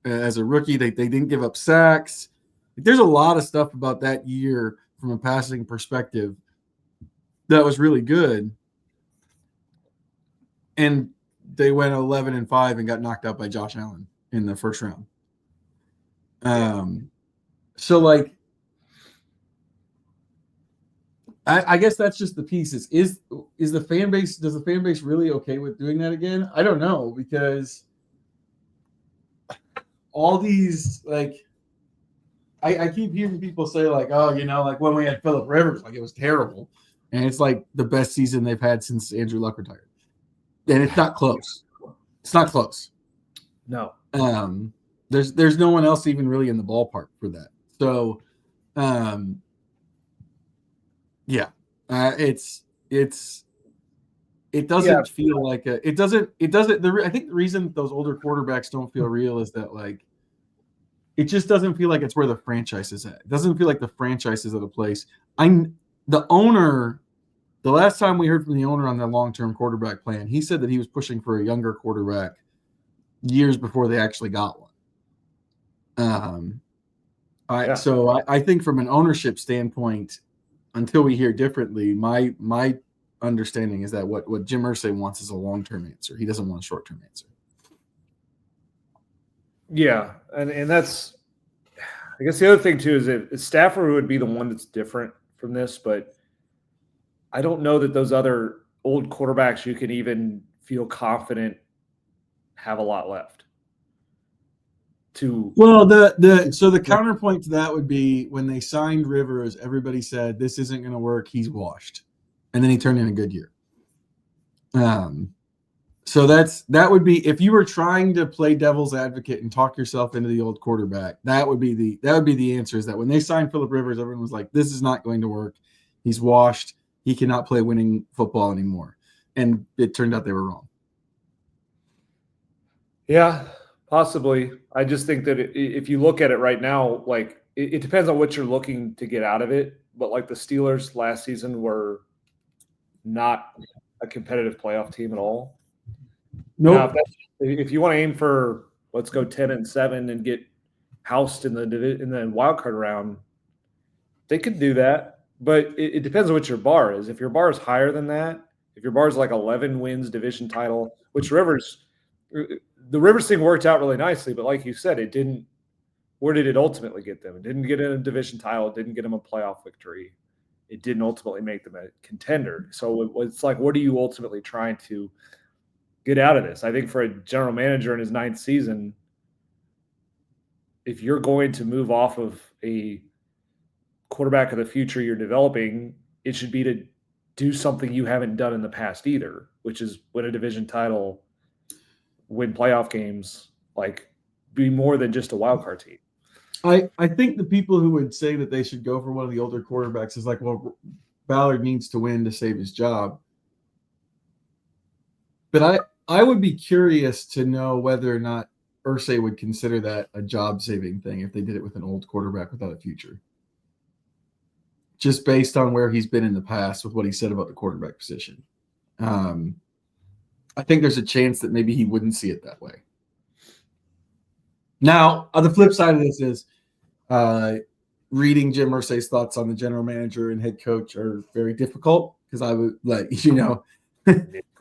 as a rookie. They didn't give up sacks. There's a lot of stuff about that year from a passing perspective that was really good. And they went 11-5 and got knocked out by Josh Allen in the first round. So like, I guess that's just the pieces. Is the fan base, does the fan base really okay with doing that again? I don't know, because all these, like, I keep hearing people say like, oh, like when we had Phillip Rivers, like it was terrible. And it's like the best season they've had since Andrew Luck retired. And it's not close. It's not close. No. There's no one else even really in the ballpark for that. So, yeah, it doesn't feel like it doesn't. I think the reason those older quarterbacks don't feel real is that like, it just doesn't feel like it's where the franchise is at. It doesn't feel like the franchise is at a place. The owner, the last time we heard from the owner on their long-term quarterback plan, he said that he was pushing for a younger quarterback years before they actually got one. So I think from an ownership standpoint, until we hear differently, my understanding is that what Jim Irsay wants is a long-term answer. He doesn't want a short-term answer. Yeah, and that's, I guess the other thing too is that Stafford would be the one that's different from this, but I don't know that those other old quarterbacks you can even feel confident have a lot left. Well, the counterpoint to that would be when they signed Rivers, everybody said this isn't going to work. He's washed, and then he turned in a good year. So that would be, if you were trying to play devil's advocate and talk yourself into the old quarterback, that would be the answer. Is that when they signed Phillip Rivers, everyone was like, this is not going to work. He's washed. He cannot play winning football anymore, and it turned out they were wrong. Yeah. Possibly. I just think that if you look at it right now, like it depends on what you're looking to get out of it. But like the Steelers last season were not a competitive playoff team at all. Nope. Now, if you want to aim for, let's go 10-7 and get housed in the wild card round, they could do that. But it depends on what your bar is. If your bar is higher than that, if your bar is like 11 wins, division title, which the Rivers thing worked out really nicely, but like you said, it didn't. Where did it ultimately get them? It didn't get in a division title. It didn't get them a playoff victory. It didn't ultimately make them a contender. So it's like, what are you ultimately trying to get out of this? I think for a general manager in his 9th season, if you're going to move off of a quarterback of the future you're developing, it should be to do something you haven't done in the past either, which is win a division title, win playoff games, like be more than just a wild card team. I think the people who would say that they should go for one of the older quarterbacks is like, well, Ballard needs to win to save his job. But I would be curious to know whether or not Irsay would consider that a job-saving thing if they did it with an old quarterback without a future. Just based on where he's been in the past with what he said about the quarterback position. I think there's a chance that maybe he wouldn't see it that way. Now, on the flip side of this is, reading Jim Irsay's thoughts on the general manager and head coach are very difficult because I would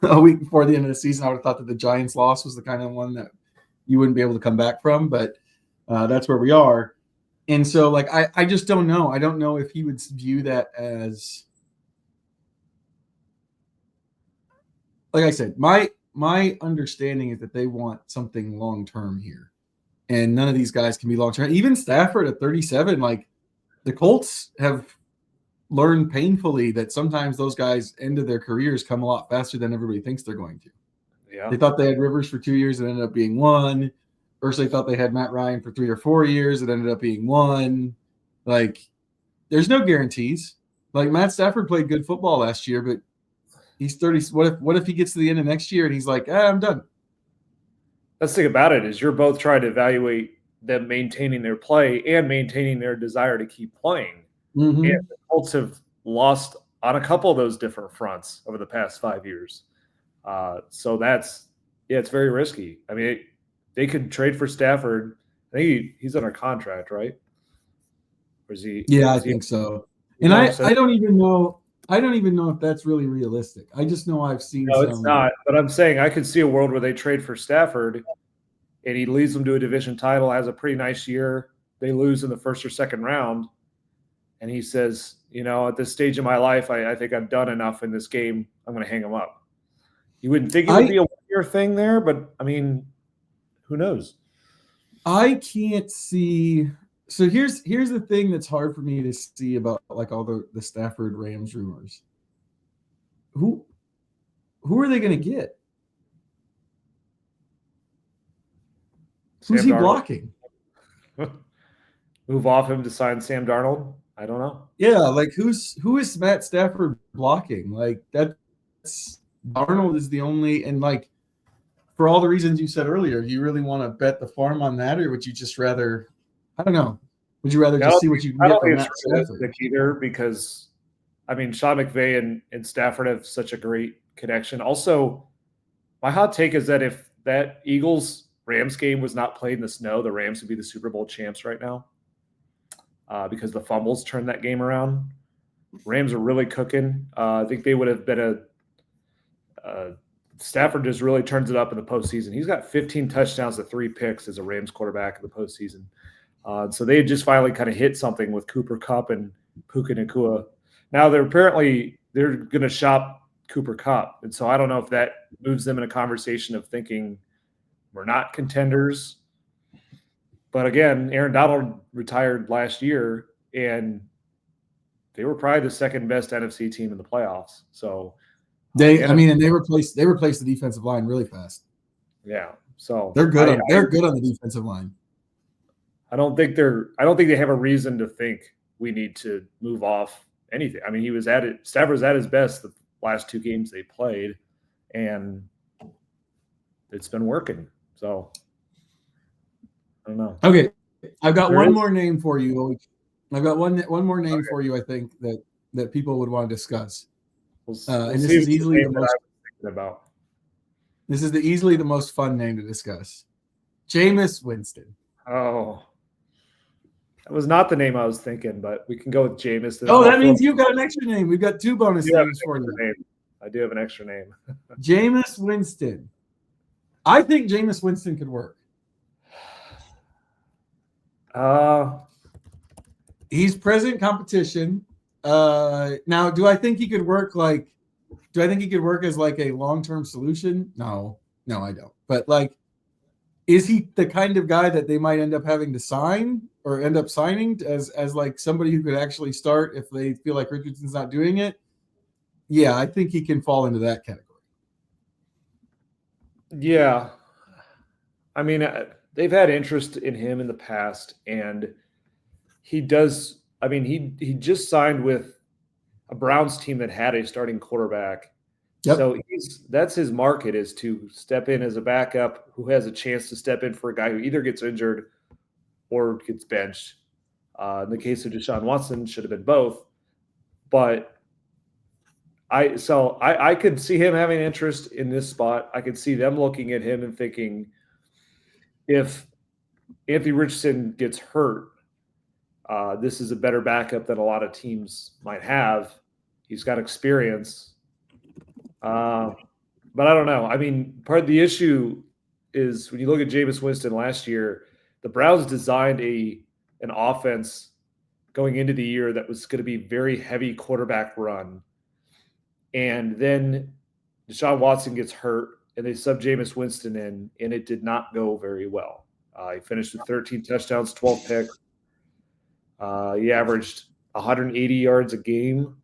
a week before the end of the season, I would have thought that the Giants loss was the kind of one that you wouldn't be able to come back from, but that's where we are. And so, like, I just don't know. I don't know if he would view that as, like I said, my understanding is that they want something long-term here. And none of these guys can be long-term. Even Stafford at 37, like, the Colts have learned painfully that sometimes those guys' end of their careers come a lot faster than everybody thinks they're going to. Yeah. They thought they had Rivers for 2 years and ended up being one. Irsay thought they had Matt Ryan for 3 or 4 years. It ended up being one. Like, there's no guarantees. Like, Matt Stafford played good football last year, but he's 30. What if he gets to the end of next year and he's like, I'm done? That's the thing about it is you're both trying to evaluate them maintaining their play and maintaining their desire to keep playing. Mm-hmm. And the Colts have lost on a couple of those different fronts over the past 5 years. So it's very risky. I mean, they could trade for Stafford. I think he's under contract, right? Or is he? Yeah, I think so. And I don't even know. I don't even know if that's really realistic. I just know I've seen. No, it's not. But I'm saying I could see a world where they trade for Stafford, and he leads them to a division title, has a pretty nice year. They lose in the first or second round, and he says, at this stage of my life, I think I've done enough in this game. I'm going to hang him up. You wouldn't think it would be a one-year thing there, but I mean, who knows? I can't see. So here's the thing that's hard for me to see about like all the Stafford Rams rumors. Who are they going to get? Who's he blocking? Move off him to sign Sam Darnold? I don't know. Yeah, like who is Matt Stafford blocking? Like that's Darnold is the only, and like for all the reasons you said earlier, do you really want to bet the farm on that, or would you just rather? I don't know. Would you rather just see what you can get from Matt Stafford? Either because, I mean, Sean McVay and Stafford have such a great connection. Also, my hot take is that if that Eagles-Rams game was not played in the snow, the Rams would be the Super Bowl champs right now because the fumbles turned that game around. Rams are really cooking. I think they would have been Stafford just really turns it up in the postseason. He's got 15 touchdowns to 3 picks as a Rams quarterback in the postseason. So they just finally kind of hit something with Cooper Kupp and Puka Nacua. Now they're going to shop Cooper Kupp, and so I don't know if that moves them in a conversation of thinking we're not contenders. But again, Aaron Donald retired last year, and they were probably the second best NFC team in the playoffs. So they replaced the defensive line really fast. Yeah, so they're good. They're good on the defensive line. I don't think they have a reason to think we need to move off anything. I mean, Stafford was at his best the last 2 games they played, and it's been working. So I don't know. Okay, I've got one more name for you. I've got one more name for you. I think that people would want to discuss. And this is easily the most about. This is easily the most fun name to discuss. Jameis Winston. Oh. That was not the name I was thinking, but we can go with Jameis. Oh, that means you've got an extra name. We've got 2 bonus names for you. I do have an extra name. Jameis Winston. I think Jameis Winston could work. He's present competition. Now, do I think he could work as like a long-term solution? No, I don't. But like, is he the kind of guy that they might end up having to sign or end up signing as like somebody who could actually start if they feel like Richardson's not doing it? Yeah, I think he can fall into that category. Yeah. I mean, they've had interest in him in the past, and he does. I mean, he just signed with a Browns team that had a starting quarterback. Yep. So that's his market, is to step in as a backup who has a chance to step in for a guy who either gets injured or gets benched. In the case of Deshaun Watson, should have been both. But I could see him having interest in this spot. I could see them looking at him and thinking, if Anthony Richardson gets hurt This is a better backup than a lot of teams might have. He's got experience. But I don't know. I mean, part of the issue is when you look at Jameis Winston last year, the Browns designed an offense going into the year that was going to be very heavy quarterback run. And then Deshaun Watson gets hurt, and they sub Jameis Winston in, and it did not go very well. He finished with 13 touchdowns, 12 picks. He averaged 180 yards a game.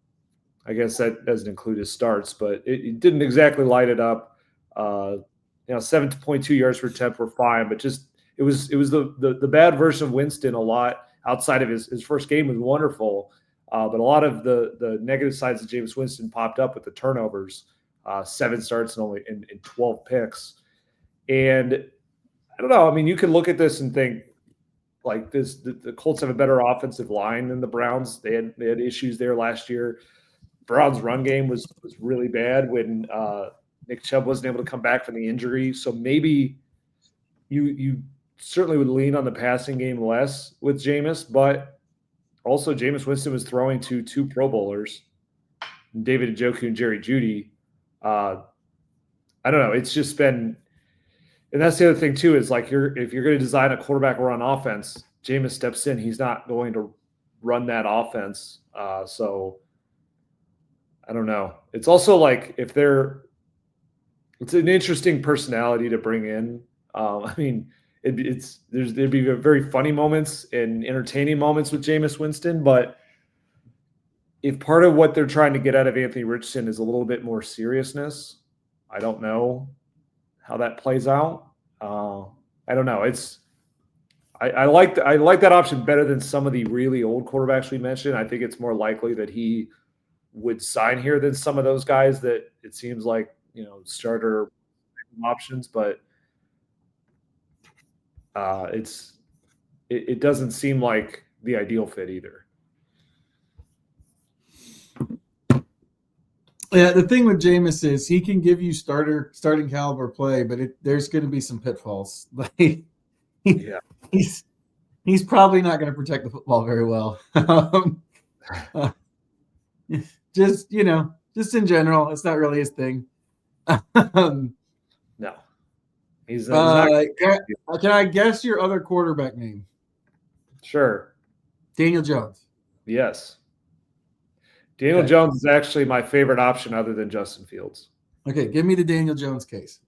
I guess that doesn't include his starts, but it didn't exactly light it up. 7.2 yards per attempt were fine, but just it was the bad version of Winston a lot. Outside of his first game was wonderful, but a lot of the negative sides of Jameis Winston popped up with the turnovers, 7 starts and only in 12 picks. And I don't know. I mean, you can look at this and think like this: the Colts have a better offensive line than the Browns. They had issues there last year. Browns' run game was really bad when Nick Chubb wasn't able to come back from the injury. So maybe you certainly would lean on the passing game less with Jameis, but also Jameis Winston was throwing to 2 Pro Bowlers, David Njoku and Jerry Jeudy. I don't know. It's just been – and that's the other thing too is like if you're going to design a quarterback run offense, Jameis steps in. He's not going to run that offense. So I don't know. It's also like it's an interesting personality to bring in. I mean, there'd be very funny moments and entertaining moments with Jameis Winston, but if part of what they're trying to get out of Anthony Richardson is a little bit more seriousness, I don't know how that plays out. I don't know. I like that option better than some of the really old quarterbacks we mentioned. I think it's more likely that he would sign here than some of those guys that it seems like, starter options, but it doesn't seem like the ideal fit either. Yeah, the thing with Jameis is he can give you starting caliber play, but there's going to be some pitfalls. Like, he's probably not going to protect the football very well. Just in general, it's not really his thing. No, he's not. Can I guess your other quarterback name? Sure. Daniel Jones. Yes. Daniel Jones is actually my favorite option other than Justin Fields. Okay, give me the Daniel Jones case.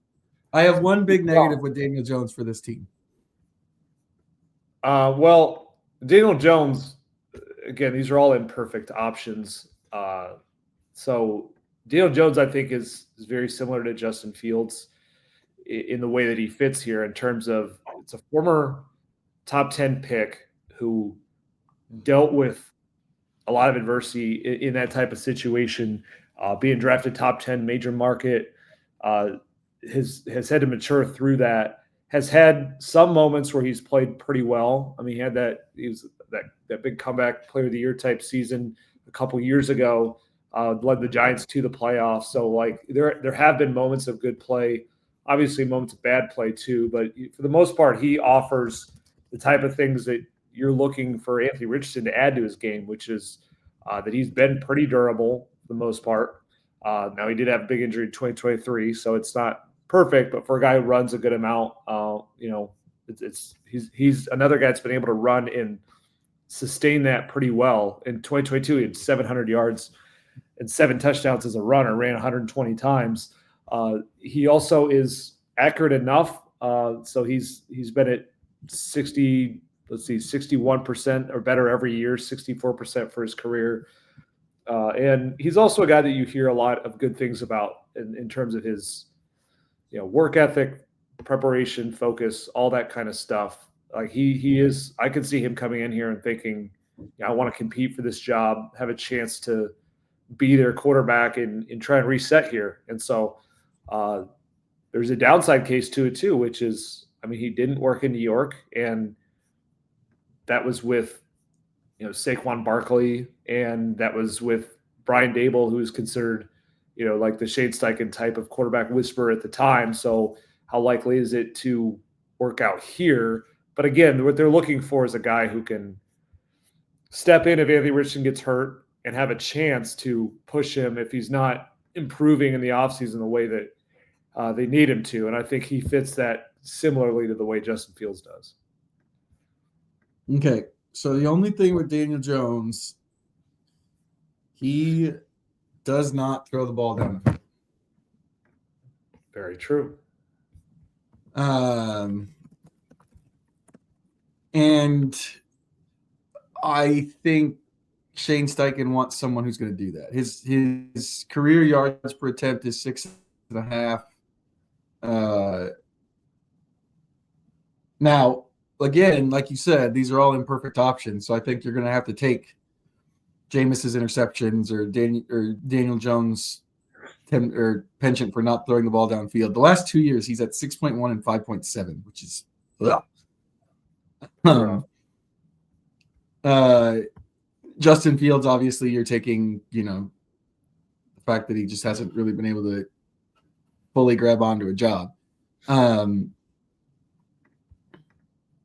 I have one big negative with Daniel Jones for this team. Well, Daniel Jones, again, these are all imperfect options. So Daniel Jones, I think, is very similar to Justin Fields in the way that he fits here in terms of it's a former top 10 pick who dealt with a lot of adversity in that type of situation, being drafted top 10 major market, has had to mature through that, has had some moments where he's played pretty well. I mean, he was that big comeback player of the year type season a couple years ago, led the Giants to the playoffs. So like there have been moments of good play, obviously moments of bad play too, but for the most part, he offers the type of things that you're looking for Anthony Richardson to add to his game, which is that he's been pretty durable for the most part. Now he did have a big injury in 2023, so it's not perfect, but for a guy who runs a good amount, he's another guy that's been able to run and sustain that pretty well. In 2022, he had 700 yards and 7 touchdowns as a runner, ran 120 times. He also is accurate enough, so he's been at 61% or better every year, 64% for his career. And he's also a guy that you hear a lot of good things about in terms of his, work ethic, preparation, focus, all that kind of stuff. Like he is, I could see him coming in here and thinking, I want to compete for this job, have a chance to be their quarterback and try and reset here. And so there's a downside case to it too, which is, he didn't work in New York, and that was with, Saquon Barkley, and that was with Brian Dable, who was considered, like the Shane Steichen type of quarterback whisperer at the time. So how likely is it to work out here? But again, what they're looking for is a guy who can step in if Anthony Richardson gets hurt and have a chance to push him if he's not improving in the offseason the way that they need him to. And I think he fits that similarly to the way Justin Fields does. Okay, so the only thing with Daniel Jones, he does not throw the ball down. Very true. And I think Shane Steichen wants someone who's going to do that. His career yards per attempt is 6.5. Now, again, like you said, these are all imperfect options. So I think you're going to have to take Jameis's interceptions or Daniel Jones' penchant for not throwing the ball downfield. The last 2 years, he's at 6.1 and 5.7, which is Justin Fields, obviously, you're taking, the fact that he just hasn't really been able to fully grab onto a job.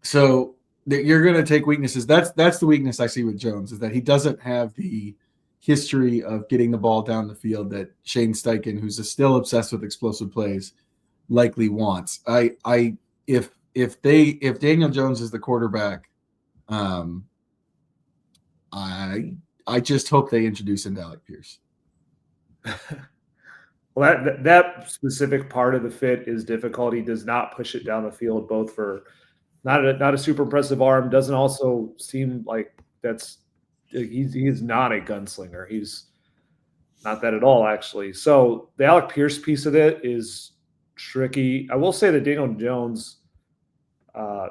So you're going to take weaknesses. That's the weakness I see with Jones, is that he doesn't have the history of getting the ball down the field that Shane Steichen, who's still obsessed with explosive plays, likely wants. If Daniel Jones is the quarterback, I just hope they introduce him to Alec Pierce. Well, that specific part of the fit is difficult. He does not push it down the field, both for not a super impressive arm. Doesn't also seem like he is not a gunslinger. He's not that at all, actually. So the Alec Pierce piece of it is tricky. I will say that Daniel Jones, the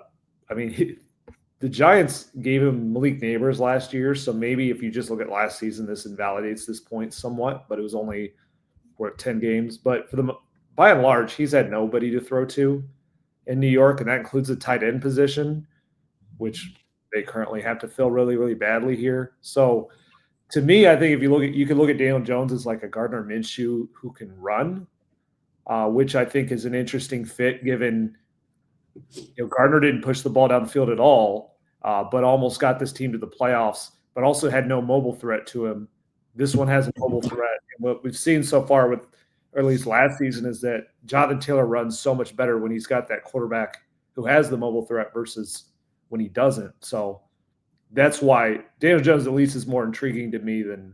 Giants gave him Malik Neighbors last year, so maybe if you just look at last season, this invalidates this point somewhat, but it was only 10 games. But by and large, he's had nobody to throw to in New York, and that includes the tight end position, which they currently have to fill really, really badly here. So to me, I think if you can look at Daniel Jones as like a Gardner Minshew who can run, which I think is an interesting fit given Gardner didn't push the ball down the field at all, but almost got this team to the playoffs, but also had no mobile threat to him. This one has a mobile threat. And what we've seen so far or at least last season, is that Jonathan Taylor runs so much better when he's got that quarterback who has the mobile threat versus when he doesn't. So that's why Daniel Jones at least is more intriguing to me than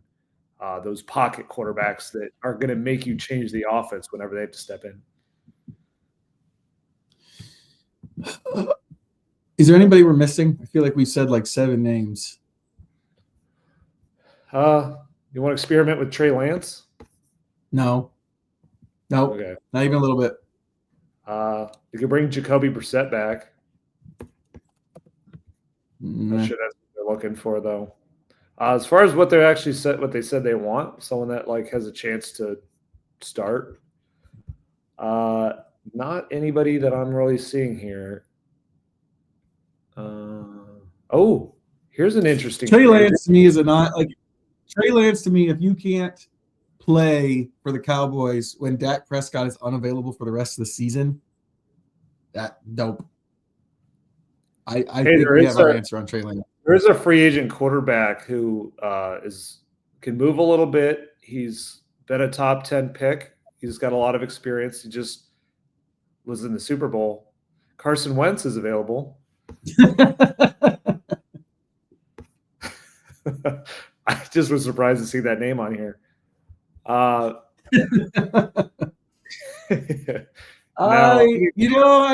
those pocket quarterbacks that are going to make you change the offense whenever they have to step in. Is there anybody we're missing? I feel like we said like 7 names. You want to experiment with Trey Lance? No. Okay. Not even a little bit. You could bring Jacoby Brissett back. I'm sure that's what they're looking for, though. As far as what they said they want, someone that has a chance to start. Not anybody that I'm really seeing here. Here's an interesting. Trey Lance to me is Trey Lance to me. If you can't play for the Cowboys when Dak Prescott is unavailable for the rest of the season, that dope. I think we have our answer on Trey Lance. There is a free agent quarterback who can move a little bit. He's been a top 10 pick. He's got a lot of experience. He just was in the Super Bowl. Carson Wentz is available. I just was surprised to see that name on here. I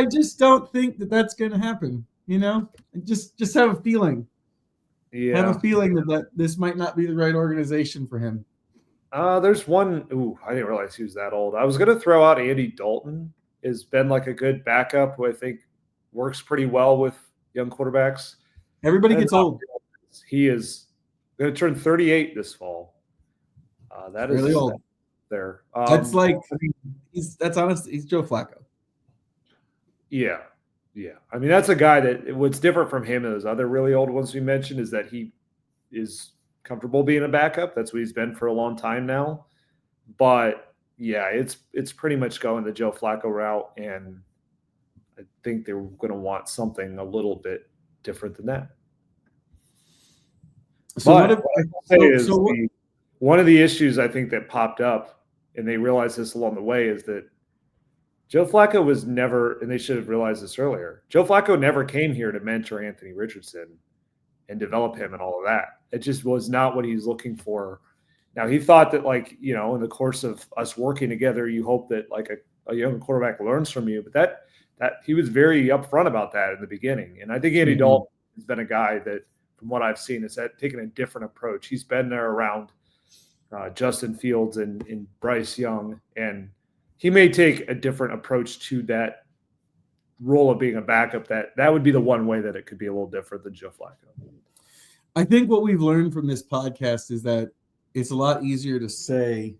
just don't think that that's going to happen. Just have a feeling. Yeah, have a feeling that this might not be the right organization for him. There's one. I didn't realize he was that old. I was going to throw out Andy Dalton. Has been like a good backup who I think works pretty well with young quarterbacks. Everybody gets old. He is going to turn 38 this fall. That is really old. There. That's that's honest. He's Joe Flacco. Yeah. I mean, that's a guy that what's different from him and those other really old ones we mentioned is that he is comfortable being a backup. That's what he's been for a long time now. But yeah, it's pretty much going the Joe Flacco route, and I think they're going to want something a little bit different than that. So but what if what I say is one of the issues I think that popped up, and they realized this along the way, is that Joe Flacco was never, and they should have realized this earlier, Joe Flacco never came here to mentor Anthony Richardson and develop him and all of that. It just was not what he's looking for. Now, he thought that, like, you know, in the course of us working together, you hope that like a young quarterback learns from you. But that he was very upfront about that in the beginning. And I think Andy Dalton has been a guy that, from what I've seen, has taken a different approach. He's been there around Justin Fields and Bryce Young, and he may take a different approach to that role of being a backup. That would be the one way that it could be a little different than Joe Flacco. I think what we've learned from this podcast is that it's a lot easier to say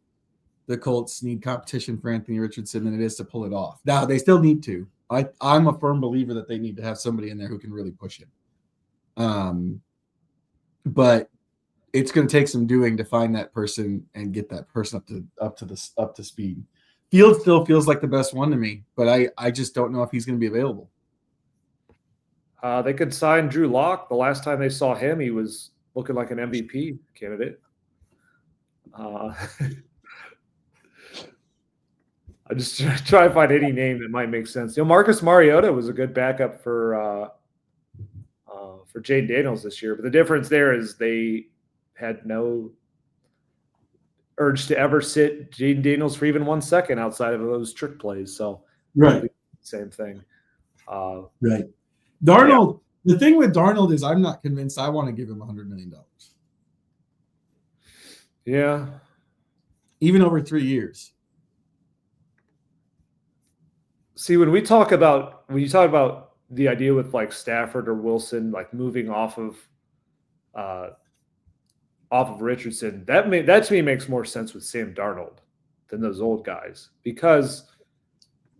the Colts need competition for Anthony Richardson than it is to pull it off. Now, they still need to. I'm a firm believer that they need to have somebody in there who can really push him. But it's going to take some doing to find that person and get that person up to speed. Fields still feels like the best one to me, but I just don't know if he's going to be available. They could sign Drew Lock. The last time they saw him, he was looking like an MVP candidate. I just try to find any name that might make sense. You know, Marcus Mariota was a good backup for Jayden Daniels this year, but the difference there is they had no urge to ever sit Jayden Daniels for even 1 second outside of those trick plays. So, right, same thing. Right. Darnold. Yeah. The thing with Darnold is I'm not convinced I want to give him $100 million. Yeah. Even over 3 years. See, when you talk about the idea with like Stafford or Wilson, like moving off of Richardson, that to me makes more sense with Sam Darnold than those old guys, because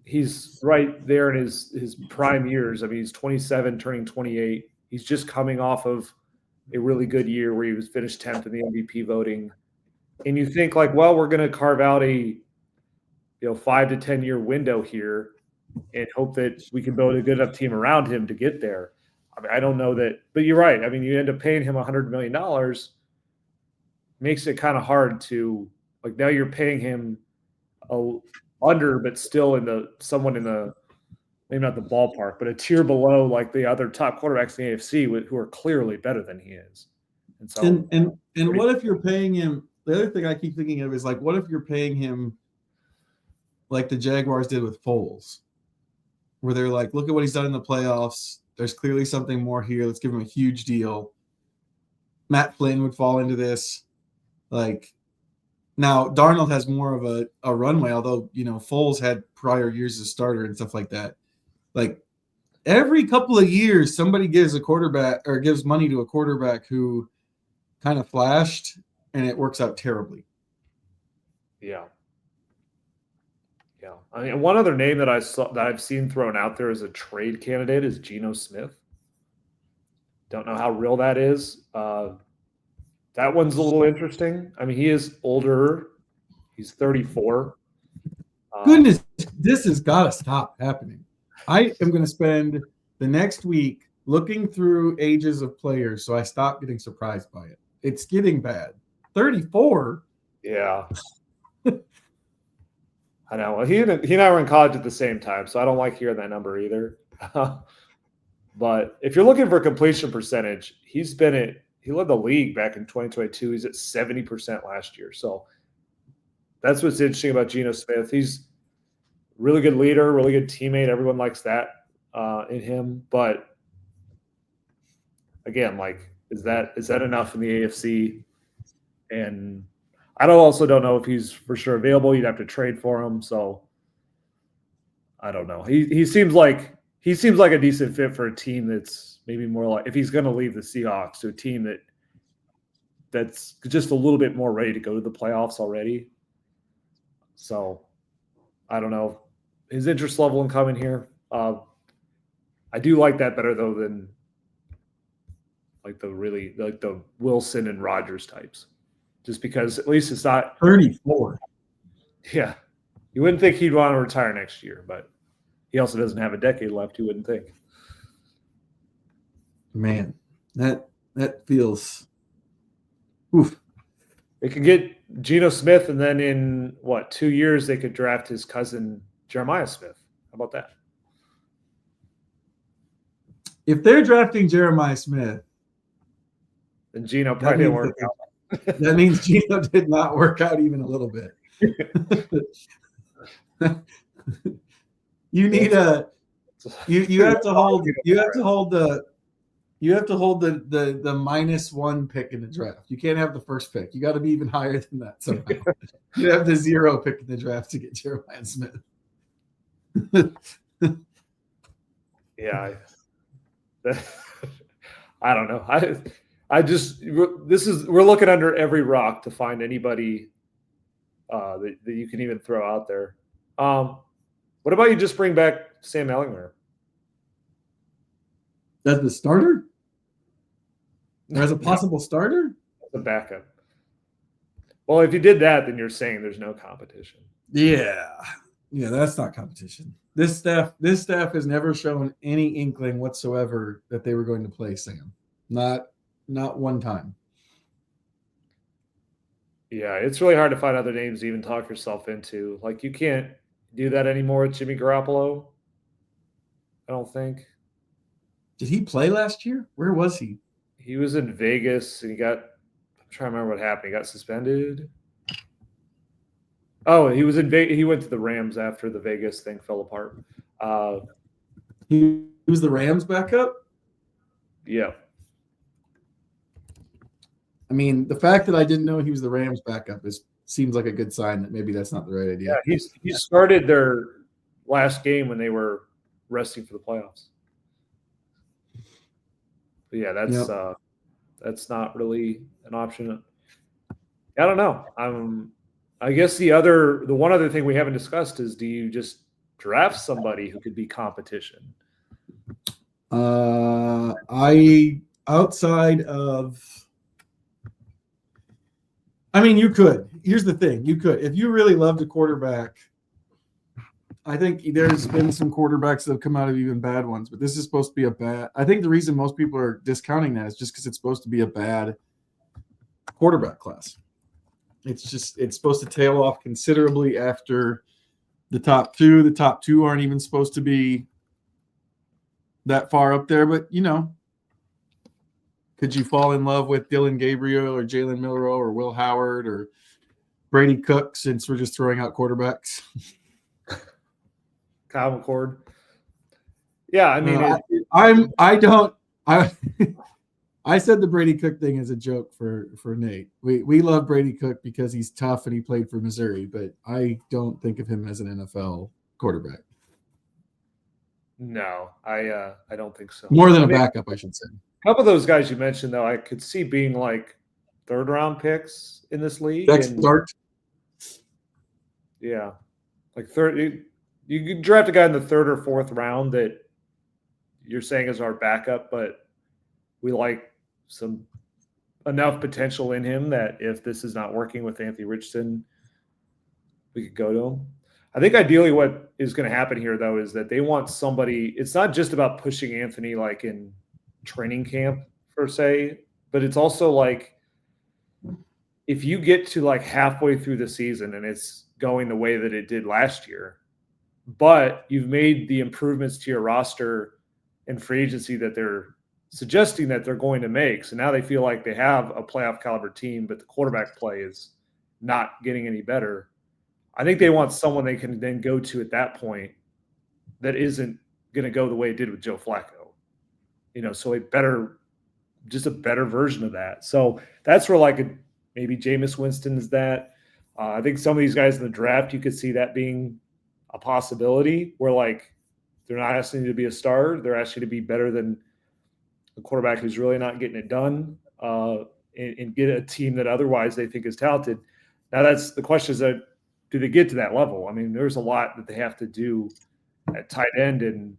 he's right there in his prime years. I mean, he's 27, turning 28. He's just coming off of a really good year where he was finished 10th in the MVP voting. And you think like, well, we're going to carve out a 5 to 10 year window here and hope that we can build a good enough team around him to get there. I mean, I don't know that, but you're right. I mean, you end up paying him $100 million, makes it kind of hard to, like, now you're paying him under, but still someone in the, maybe not the ballpark, but a tier below like the other top quarterbacks in the AFC who are clearly better than he is. And so, and what if you're paying him? The other thing I keep thinking of is like, what if you're paying him like the Jaguars did with Foles, where they're like, look at what he's done in the playoffs. There's clearly something more here. Let's give him a huge deal. Matt Flynn would fall into this. Like, now Darnold has more of a runway, although, Foles had prior years as starter and stuff like that. Like, every couple of years, somebody gives a quarterback or gives money to a quarterback who kind of flashed, and it works out terribly. Yeah. Yeah. I mean, one other name that I've seen thrown out there as a trade candidate is Geno Smith. Don't know how real that is. That one's a little interesting. I mean, he is older. He's 34. Goodness, this has got to stop happening. I am going to spend the next week looking through ages of players so I stop getting surprised by it. It's getting bad. 34? Yeah. I know. Well, he and I were in college at the same time, so I don't like hearing that number either. But if you're looking for completion percentage, he led the league back in 2022. He's at 70% last year. So that's what's interesting about Geno Smith. He's a really good leader, really good teammate. Everyone likes that in him. But again, like, is that enough in the AFC? And I also don't know if he's for sure available. You'd have to trade for him. So I don't know. He seems like a decent fit for a team that's maybe more like, if he's going to leave the Seahawks, to a team that's just a little bit more ready to go to the playoffs already. So I don't know his interest level in coming here. I do like that better though than like the Wilson and Rodgers types, just because at least it's not 34. Yeah. You wouldn't think he'd want to retire next year, but he also doesn't have a decade left, you wouldn't think. Man, that feels Oof. They could get Geno Smith, and then in 2 years they could draft his cousin Jeremiah Smith. How about that? If they're drafting Jeremiah Smith, then Geno probably didn't work out. That means Geno did not work out even a little bit. You need you have to hold the -1 pick in the draft. You can't have the first pick. You got to be even higher than that somehow. You have the 0 pick in the draft to get Jeremiah Smith. Yeah, I don't know. We're looking under every rock to find anybody that you can even throw out there. What about you just bring back Sam Ellinger? As the starter? Or as a possible starter? As a backup. Well, if you did that, then you're saying there's no competition. Yeah, that's not competition. This staff has never shown any inkling whatsoever that they were going to play Sam. Not one time. Yeah, it's really hard to find other names to even talk yourself into. Like, you can't do that anymore with Jimmy Garoppolo, I don't think. Did he play last year? Where was he? He was in Vegas, and I'm trying to remember what happened. He got suspended. Oh, he was in Vegas. He went to the Rams after the Vegas thing fell apart. He was the Rams backup? Yeah. I mean, the fact that I didn't know he was the Rams backup seems like a good sign that maybe that's not the right idea. Yeah, he started their last game when they were resting for the playoffs. But yeah, that's not really an option. I don't know. I guess the one other thing we haven't discussed is, do you just draft somebody who could be competition? You could. Here's the thing. You could. If you really loved a quarterback, I think there's been some quarterbacks that have come out of even bad ones, but this is supposed to be a bad. I think the reason most people are discounting that is just because it's supposed to be a bad quarterback class. It's supposed to tail off considerably after the top two. The top two aren't even supposed to be that far up there, but could you fall in love with Dylan Gabriel or Jalen Milroe or Will Howard or Brady Cook, since we're just throwing out quarterbacks? Kyle McCord. Yeah, I mean, I said the Brady Cook thing as a joke for Nate. We love Brady Cook because he's tough and he played for Missouri, but I don't think of him as an NFL quarterback. No, I don't think so. More than a backup, I should say. A couple of those guys you mentioned, though, I could see being like third-round picks in this league. Yeah, like third. You could draft a guy in the 3rd or 4th round that you're saying is our backup, but we like enough potential in him that if this is not working with Anthony Richardson, we could go to him. I think ideally what is going to happen here, though, is that they want somebody. It's not just about pushing Anthony like in training camp per se, but it's also like if you get to like halfway through the season and it's going the way that it did last year, but you've made the improvements to your roster and free agency that they're suggesting that they're going to make. So now they feel like they have a playoff caliber team, but the quarterback play is not getting any better. I think they want someone they can then go to at that point that isn't going to go the way it did with Joe Flacco. So a better version of that. So that's where maybe Jameis Winston is that. I think some of these guys in the draft, you could see that being a possibility where they're not asking you to be a star. They're asking you to be better than a quarterback who's really not getting it done and get a team that otherwise they think is talented. Now that's the question is that do they get to that level? I mean, there's a lot that they have to do at tight end and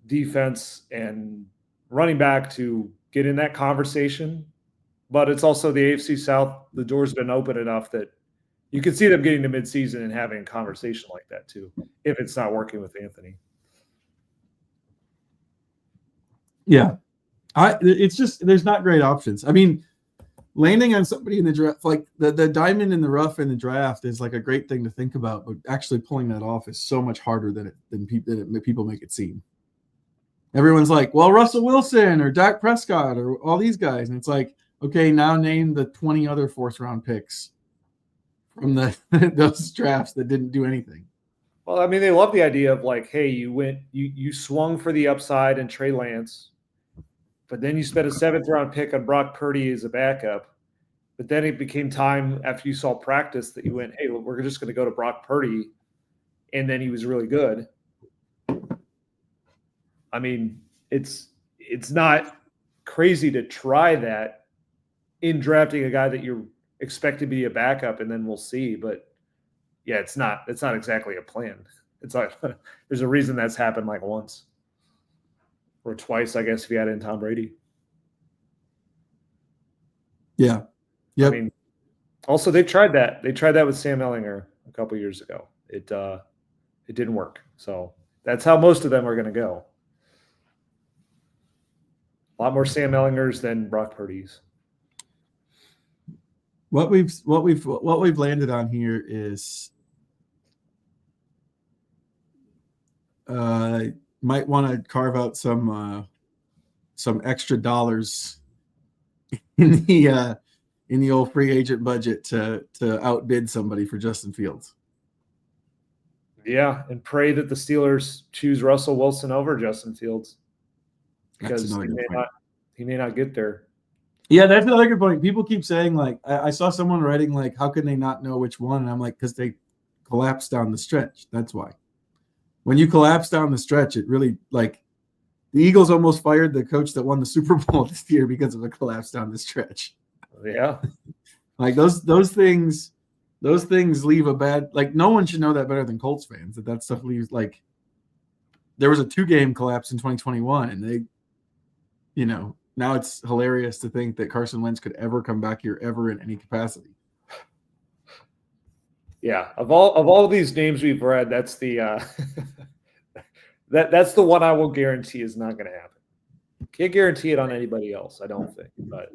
defense and running back to get in that conversation. But it's also the AFC South. The door's been open enough that you can see them getting to midseason and having a conversation like that too, if it's not working with Anthony. Yeah. It's just there's not great options. I mean, landing on somebody in the draft, like the diamond in the rough in the draft, is like a great thing to think about, but actually pulling that off is so much harder than people make it seem. Everyone's like, well, Russell Wilson or Dak Prescott or all these guys, and it's like, okay, now name the 20 other fourth-round picks from those drafts that didn't do anything. Well, I mean, they love the idea of like, hey, you swung for the upside and Trey Lance, but then you spent a 7th-round pick on Brock Purdy as a backup. But then it became time after you saw practice that you went, hey, we're just going to go to Brock Purdy, and then he was really good. I mean, it's not crazy to try that in drafting a guy that you expect to be a backup, and then we'll see. But yeah, it's not exactly a plan. It's like there's a reason that's happened like once or twice, I guess, if you add in Tom Brady. Yeah. Yep. I mean, also they tried that. They tried that with Sam Ehlinger a couple years ago. It didn't work. So that's how most of them are going to go. A lot more Sam Ellingers than Brock Purdy's. What we've landed on here is might want to carve out some extra dollars in the old free agent budget to outbid somebody for Justin Fields. Yeah, and pray that the Steelers choose Russell Wilson over Justin Fields, because he may not get there. Yeah, that's another good point. People keep saying, like, I saw someone writing, like, how can they not know which one? And I'm like, because they collapse down the stretch. That's why. When you collapse down the stretch, it really, like, the Eagles almost fired the coach that won the Super Bowl this year because of a collapse down the stretch. Yeah. Like, those things leave a bad, like, no one should know that better than Colts fans, that stuff leaves, like, there was a 2-game collapse in 2021, and they, now it's hilarious to think that Carson Wentz could ever come back here ever in any capacity. Yeah, of all these names we've read, that's the that's the one I will guarantee is not going to happen. Can't guarantee it on anybody else, I don't think. But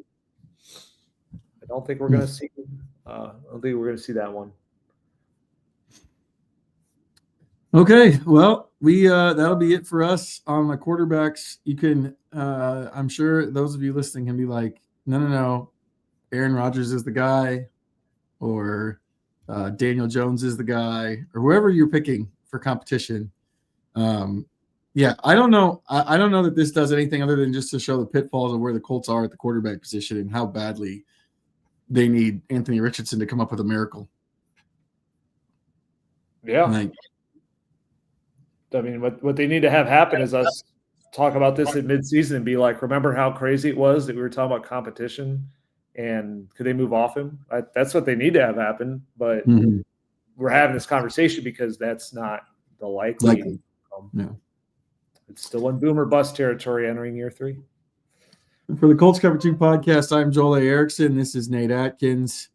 I don't think we're going to see. I don't think we're going to see that one. Okay, well, we that'll be it for us on the quarterbacks. You can, I'm sure those of you listening can be like, no, Aaron Rodgers is the guy, or Daniel Jones is the guy, or whoever you're picking for competition. Yeah, I don't know. I don't know that this does anything other than just to show the pitfalls of where the Colts are at the quarterback position and how badly they need Anthony Richardson to come up with a miracle. Yeah. I mean, what they need to have happen is us talk about this at midseason and be like, remember how crazy it was that we were talking about competition and could they move off him? That's what they need to have happen. But we're having this conversation because that's not the likely. No. It's still in boom or bust territory entering year 3. For the Colts Cover-2 Podcast, I'm Joel A. Erickson. This is Nate Atkins.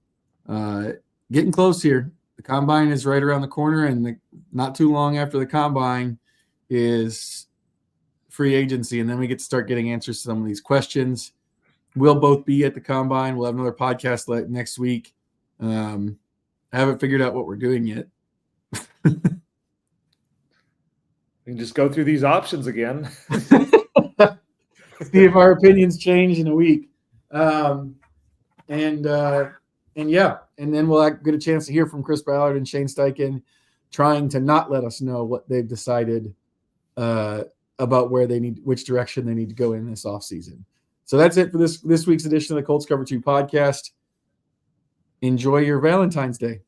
Getting close here. The Combine is right around the corner, and not too long after the Combine is free agency, and then we get to start getting answers to some of these questions. We'll both be at the Combine. We'll have another podcast next week. I haven't figured out what we're doing yet. We can just go through these options again. See if our opinions change in a week. And then we'll get a chance to hear from Chris Ballard and Shane Steichen trying to not let us know what they've decided about which direction they need to go in this offseason. So that's it for this week's edition of the Colts Cover-2 Podcast. Enjoy your Valentine's Day.